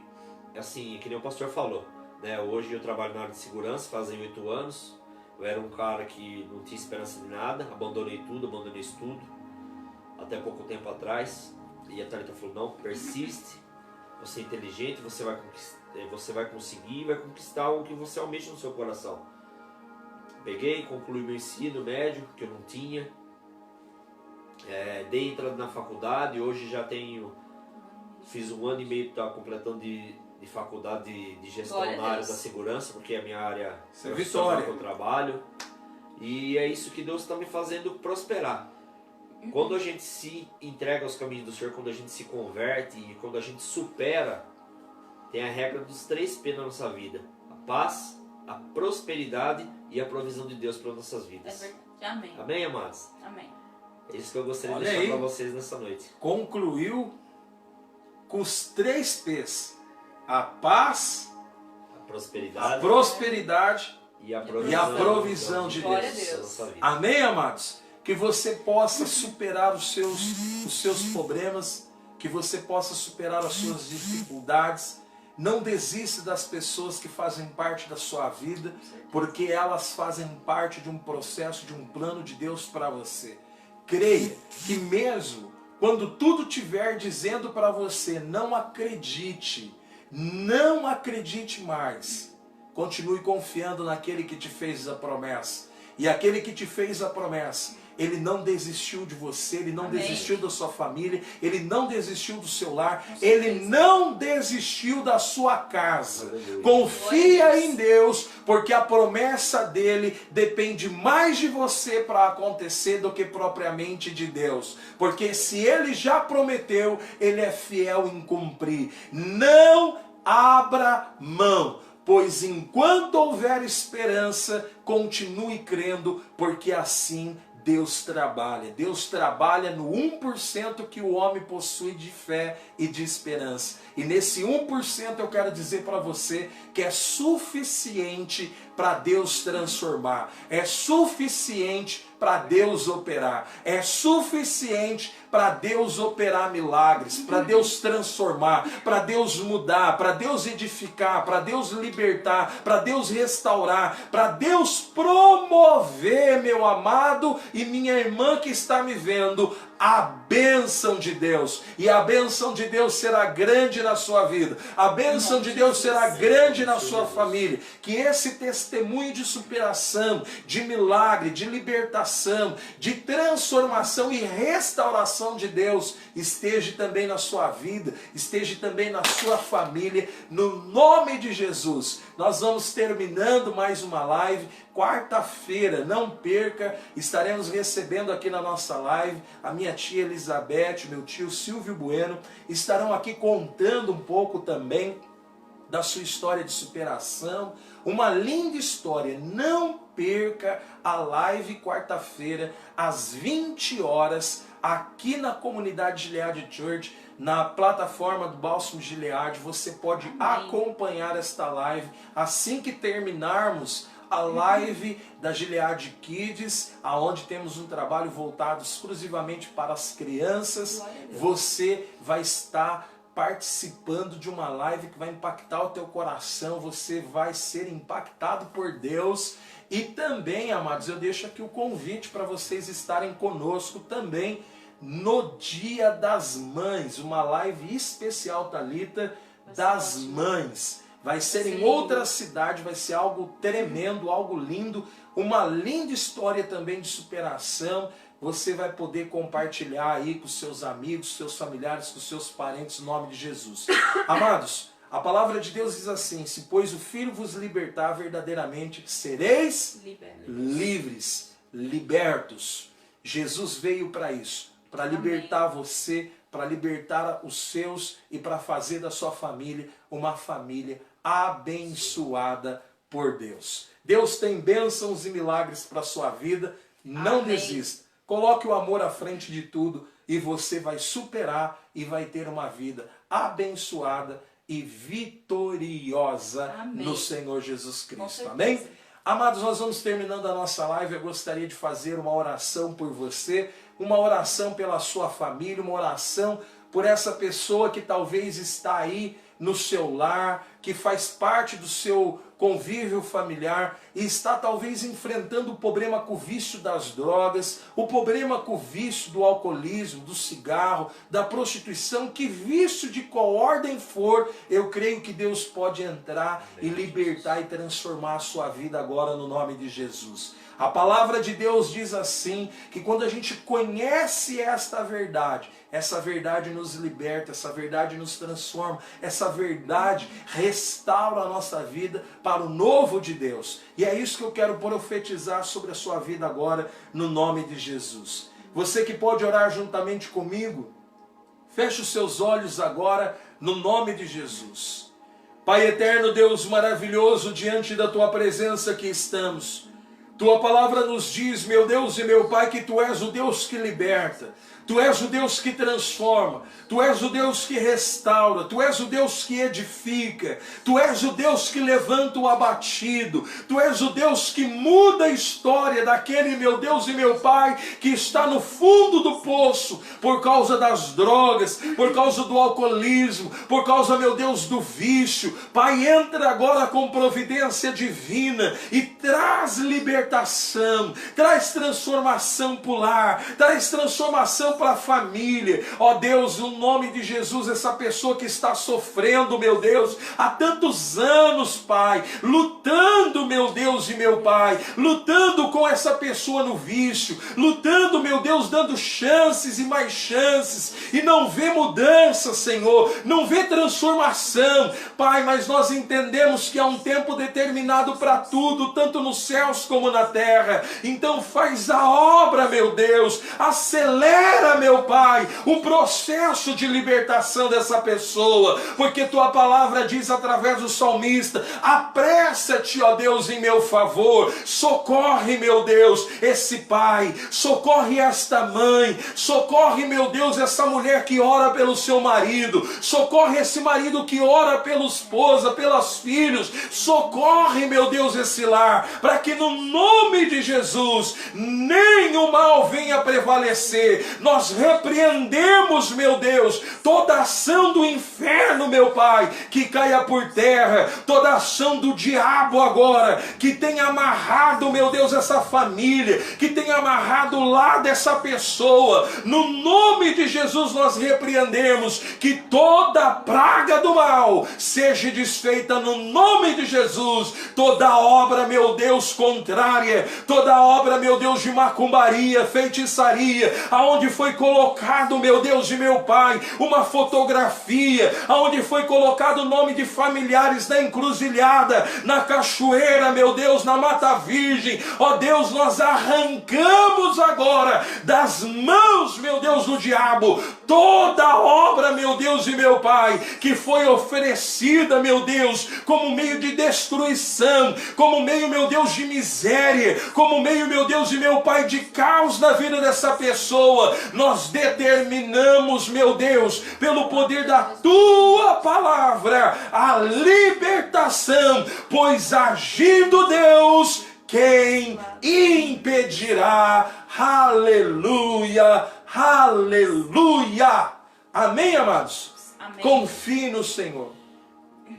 assim, que nem o pastor falou, né? Hoje eu trabalho na área de segurança, fazem 8 anos. Eu era um cara que não tinha esperança de nada, abandonei tudo, abandonei estudo, até pouco tempo atrás. E a Thalita falou, não, persiste, você é inteligente, você vai conseguir, vai conquistar o que você almeja no seu coração. Peguei, concluí meu ensino médio, que eu não tinha, dei entrada na faculdade, hoje já fiz 1 ano e meio, estava completando de faculdade de gestão na área da segurança, porque é a minha área profissional que eu trabalho. E é isso que Deus está me fazendo prosperar. Quando a gente se entrega aos caminhos do Senhor, quando a gente se converte e quando a gente supera, tem a regra dos 3 P na nossa vida: a paz, a prosperidade e a provisão de Deus para nossas vidas. É verdade. Amém. Amém, amados? Amém. É isso que eu gostaria de Olha deixar aí. para vocês nessa noite. Concluiu com os 3 P's: a paz, A prosperidade, a prosperidade e a e a provisão de Glória a Deus. Deus. na nossa vida. Amém, amados? Que você possa superar os seus problemas, que você possa superar as suas dificuldades. Não desista das pessoas que fazem parte da sua vida, porque elas fazem parte de um processo, de um plano de Deus para você. Creia que mesmo quando tudo estiver dizendo para você, não acredite mais, continue confiando naquele que te fez a promessa. E aquele que te fez a promessa, Ele não desistiu de você, Ele não Amém. desistiu da sua família, Ele não desistiu do seu lar, Ele não desistiu da sua casa. Aleluia. Confia em Deus, porque a promessa dEle depende mais de você para acontecer do que propriamente de Deus. Porque se Ele já prometeu, Ele é fiel em cumprir. Não abra mão, pois enquanto houver esperança, continue crendo, porque assim Deus trabalha. Deus trabalha no 1% que o homem possui de fé e de esperança. E nesse 1% eu quero dizer para você que é suficiente para Deus transformar. É suficiente para Deus operar. É suficiente para Deus operar milagres, para Deus transformar, para Deus mudar, para Deus edificar, para Deus libertar, para Deus restaurar, para Deus promover, meu amado e minha irmã que está me vendo, a bênção de Deus. E a bênção de Deus será grande na sua vida. A bênção de Deus será grande na sua família. Que esse testemunho de superação, de milagre, de libertação, de transformação e restauração de Deus esteja também na sua vida, esteja também na sua família, no nome de Jesus. Nós vamos terminando mais uma live. Quarta-feira, não perca, estaremos recebendo aqui na nossa live a minha tia Elizabeth, meu tio Silvio Bueno, estarão aqui contando um pouco também da sua história de superação, uma linda história. Não perca a live quarta-feira às 20 horas aqui na comunidade Gilead Church, na plataforma do Bálsamo Gilead. Você pode acompanhar esta live assim que terminarmos a live da Gilead Kids, aonde temos um trabalho voltado exclusivamente para as crianças. Você vai estar participando de uma live que vai impactar o teu coração, você vai ser impactado por Deus. E também, amados, eu deixo aqui o convite para vocês estarem conosco também no Dia das Mães, uma live especial, Thalita, das mães. Vai ser em outra cidade, vai ser algo tremendo, algo lindo, uma linda história também de superação. Você vai poder compartilhar aí com seus amigos, seus familiares, com seus parentes, em nome de Jesus. Amados, a palavra de Deus diz assim: se pois o Filho vos libertar, verdadeiramente sereis livres, libertos. Jesus veio para isso, para libertar você, para libertar os seus e para fazer da sua família uma família abençoada por Deus. Deus tem bênçãos e milagres para a sua vida. Não desista. Coloque o amor à frente de tudo e você vai superar e vai ter uma vida abençoada e vitoriosa no Senhor Jesus Cristo. Amém? Amados, nós vamos terminando a nossa live. Eu gostaria de fazer uma oração por você, uma oração pela sua família, uma oração por essa pessoa que talvez está aí no seu lar, que faz parte do seu convívio familiar e está talvez enfrentando o problema com o vício das drogas, o problema com o vício do alcoolismo, do cigarro, da prostituição, que vício de qual ordem for, eu creio que Deus pode entrar e libertar e transformar a sua vida agora no nome de Jesus. A palavra de Deus diz assim, que quando a gente conhece essa verdade nos liberta, essa verdade nos transforma, essa verdade restaura a nossa vida para o novo de Deus. E é isso que eu quero profetizar sobre a sua vida agora, no nome de Jesus. Você que pode orar juntamente comigo, feche os seus olhos agora, no nome de Jesus. Pai eterno, Deus maravilhoso, diante da Tua presença aqui estamos. Tua palavra nos diz, meu Deus e meu Pai, que Tu és o Deus que liberta, Tu és o Deus que transforma, Tu és o Deus que restaura, Tu és o Deus que edifica, Tu és o Deus que levanta o abatido, Tu és o Deus que muda a história daquele, meu Deus e meu Pai, que está no fundo do poço por causa das drogas, por causa do alcoolismo, por causa, meu Deus, do vício. Pai, entra agora com providência divina e traz libertação, traz transformação para o lar, traz transformação para a família. Ó Deus, no nome de Jesus, essa pessoa que está sofrendo, meu Deus, há tantos anos, Pai, lutando, meu Deus e meu Pai, lutando com essa pessoa no vício, lutando, meu Deus, dando chances e mais chances, e não vê mudança, Senhor, não vê transformação, Pai, mas nós entendemos que há um tempo determinado para tudo, tanto nos céus como na terra. Então faz a obra, meu Deus, acelera, meu Pai, o processo de libertação dessa pessoa, porque tua palavra diz através do salmista: apressa-te, ó Deus, em meu favor, socorre, meu Deus, esse pai, socorre esta mãe, socorre, meu Deus, essa mulher que ora pelo seu marido, socorre esse marido que ora pela esposa, pelos filhos, socorre, meu Deus, esse lar, para que no nome de Jesus nenhum mal venha prevalecer. Nós repreendemos, meu Deus, toda ação do inferno, meu Pai, que caia por terra, toda ação do diabo agora, que tenha amarrado, meu Deus, essa família, que tenha amarrado lá dessa pessoa, no nome de Jesus nós repreendemos, que toda praga do mal seja desfeita no nome de Jesus, toda obra, meu Deus, contrária, toda obra, meu Deus, de macumbaria, feitiçaria, aonde foi colocado, meu Deus e meu Pai, uma fotografia, aonde foi colocado o nome de familiares na encruzilhada, na cachoeira, meu Deus, na Mata Virgem, ó Deus, nós arrancamos agora das mãos, meu Deus, do diabo, toda obra, meu Deus e meu Pai, que foi oferecida, meu Deus, como meio de destruição, como meio, meu Deus, de miséria, como meio, meu Deus e meu Pai, de caos na vida dessa pessoa. Nós determinamos, meu Deus, pelo poder da tua palavra, a libertação, pois agindo Deus, quem impedirá? Aleluia, aleluia. Amém, amados? Amém. Confie no Senhor,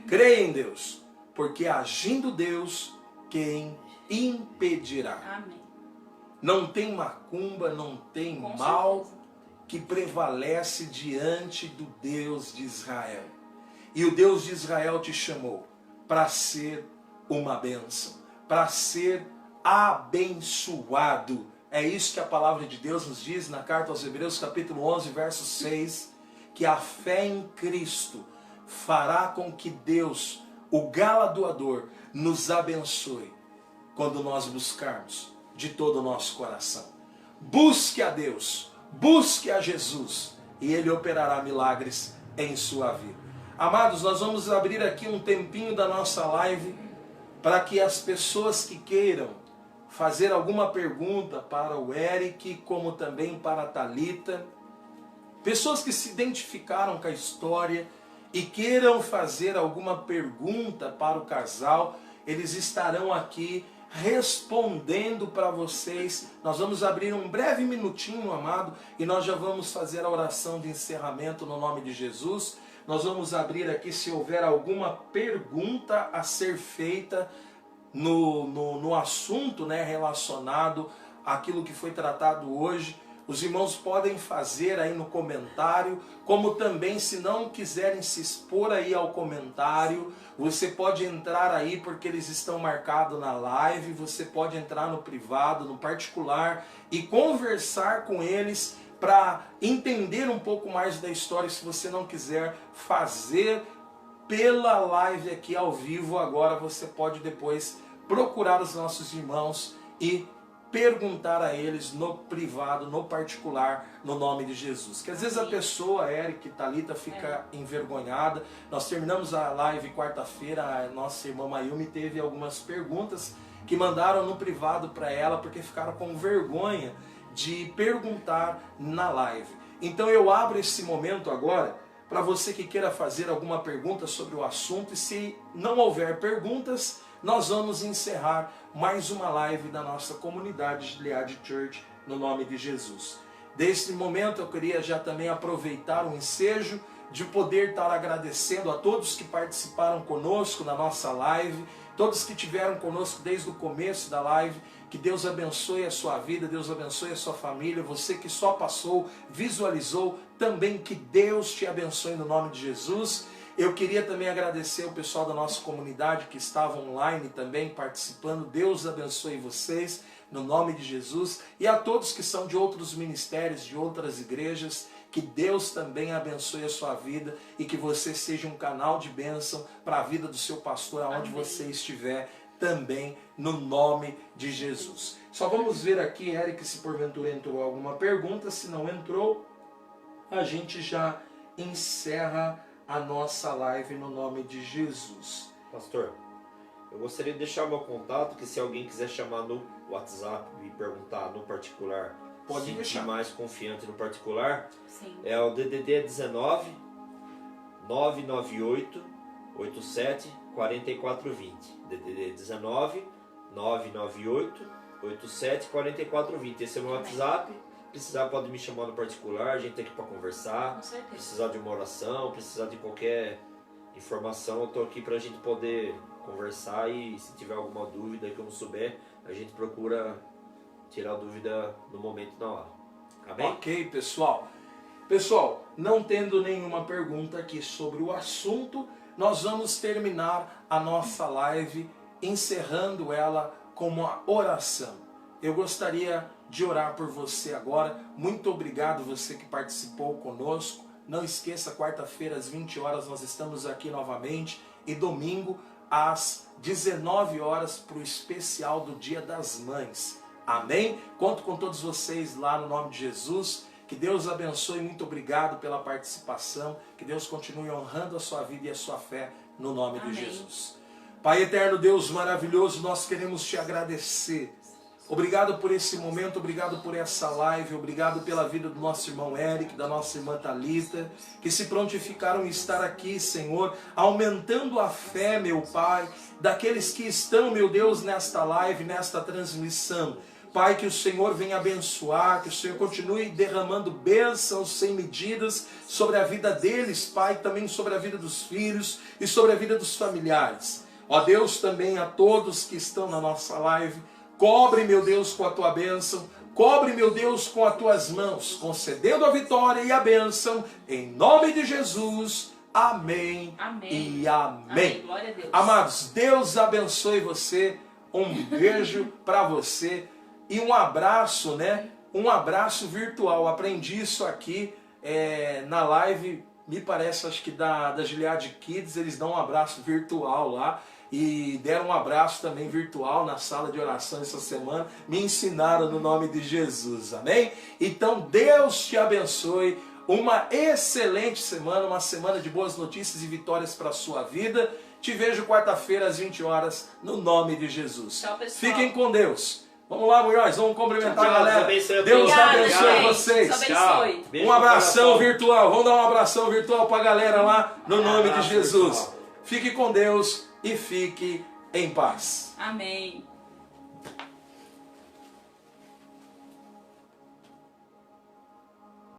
creia em Deus, porque agindo Deus, quem impedirá? Amém. Não tem macumba, não tem Com mal certeza. que prevalece diante do Deus de Israel. E o Deus de Israel te chamou para ser uma bênção, para ser abençoado. É isso que a palavra de Deus nos diz na carta aos Hebreus, capítulo 11, verso 6, que a fé em Cristo fará com que Deus, o galardoador, nos abençoe quando nós buscarmos de todo o nosso coração. Busque a Deus, busque a Jesus, e Ele operará milagres em sua vida. Amados, nós vamos abrir aqui um tempinho da nossa live para que as pessoas que queiram fazer alguma pergunta para o Eric, como também para a Thalita, pessoas que se identificaram com a história e queiram fazer alguma pergunta para o casal, eles estarão aqui respondendo para vocês. Nós vamos abrir um breve minutinho, amado, e nós já vamos fazer a oração de encerramento no nome de Jesus. Nós vamos abrir aqui se houver alguma pergunta a ser feita no assunto, né, relacionado àquilo que foi tratado hoje. Os irmãos podem fazer aí no comentário, como também, se não quiserem se expor aí ao comentário, você pode entrar aí, porque eles estão marcados na live, você pode entrar no privado, no particular, e conversar com eles para entender um pouco mais da história, se você não quiser fazer pela live aqui ao vivo. Agora você pode depois procurar os nossos irmãos e perguntar a eles no privado, no particular, no nome de Jesus. Que às vezes a pessoa, Eric, Thalita, fica envergonhada. Nós terminamos a live quarta-feira, a nossa irmã Mayumi teve algumas perguntas que mandaram no privado para ela, porque ficaram com vergonha de perguntar na live. Então eu abro esse momento agora para você que queira fazer alguma pergunta sobre o assunto, e se não houver perguntas, nós vamos encerrar mais uma live da nossa comunidade Gilead Church, no nome de Jesus. Deste momento eu queria já também aproveitar o ensejo de poder estar agradecendo a todos que participaram conosco na nossa live, todos que tiveram conosco desde o começo da live, Que Deus abençoe a sua vida, Deus abençoe a sua família. Você que só passou, visualizou, também que Deus te abençoe no nome de Jesus. Eu queria também agradecer o pessoal da nossa comunidade que estava online também participando. Deus abençoe vocês no nome de Jesus. E a todos que são de outros ministérios, de outras igrejas, que Deus também abençoe a sua vida e que você seja um canal de bênção para a vida do seu pastor, aonde você estiver também, no nome de Jesus. Só vamos ver aqui, Eric, se porventura entrou alguma pergunta. Se não entrou, a gente já encerra a nossa live no nome de Jesus. Pastor, eu gostaria de deixar o meu contato, que se alguém quiser chamar no WhatsApp e perguntar no particular, pode deixar. Mais confiante no particular, Sim. é o DDD 19 998 87 4420. DDD 19 998 87 4420. Esse é o meu WhatsApp. Precisar, pode me chamar no particular, a gente tem aqui para conversar. Com certeza. Precisar de uma oração, precisar de qualquer informação, eu estou aqui para a gente poder conversar, e se tiver alguma dúvida que eu não souber, a gente procura tirar a dúvida no momento, na hora. Amém? Ok, pessoal. Pessoal, não tendo nenhuma pergunta aqui sobre o assunto, nós vamos terminar a nossa live encerrando ela com uma oração. Eu gostaria de orar por você agora. Muito obrigado você que participou conosco. Não esqueça, quarta-feira às 20 horas nós estamos aqui novamente, e domingo às 19 horas para o especial do Dia das Mães. Amém? Conto com todos vocês lá no nome de Jesus. Que Deus abençoe. Muito obrigado pela participação. Que Deus continue honrando a sua vida e a sua fé no nome Amém. de Jesus. Pai eterno, Deus maravilhoso, nós queremos te agradecer. Obrigado por esse momento, obrigado por essa live, obrigado pela vida do nosso irmão Eric, da nossa irmã Thalita, que se prontificaram em estar aqui, Senhor, aumentando a fé, meu Pai, daqueles que estão, meu Deus, nesta live, nesta transmissão. Pai, que o Senhor venha abençoar, que o Senhor continue derramando bênçãos sem medidas sobre a vida deles, Pai, também sobre a vida dos filhos e sobre a vida dos familiares. Ó Deus, também a todos que estão na nossa live, cobre, meu Deus, com a tua bênção, cobre, meu Deus, com as tuas mãos, concedendo a vitória e a bênção, em nome de Jesus. Amém. Amém. E amém. Amém. Glória a Deus. Amados, Deus abençoe você, um beijo para você e um abraço, né? Um abraço virtual. Aprendi isso aqui na live, me parece, acho que da Gilead Kids, eles dão um abraço virtual lá. E deram um abraço também virtual na sala de oração essa semana. Me ensinaram no nome de Jesus, amém? Então Deus te abençoe. Uma excelente semana, uma semana de boas notícias e vitórias para a sua vida. Te vejo quarta-feira às 20 horas, no nome de Jesus. Tchau, pessoal. Fiquem com Deus. Vamos lá, Munhoz, vamos cumprimentar a galera. Deus Obrigada, abençoe gente. vocês. Deus abençoe. Beijo Um abração no coração. virtual. Vamos dar um abração virtual para a galera lá, no nome de Abraço Jesus. virtual. Fique com Deus e fique em paz. Amém.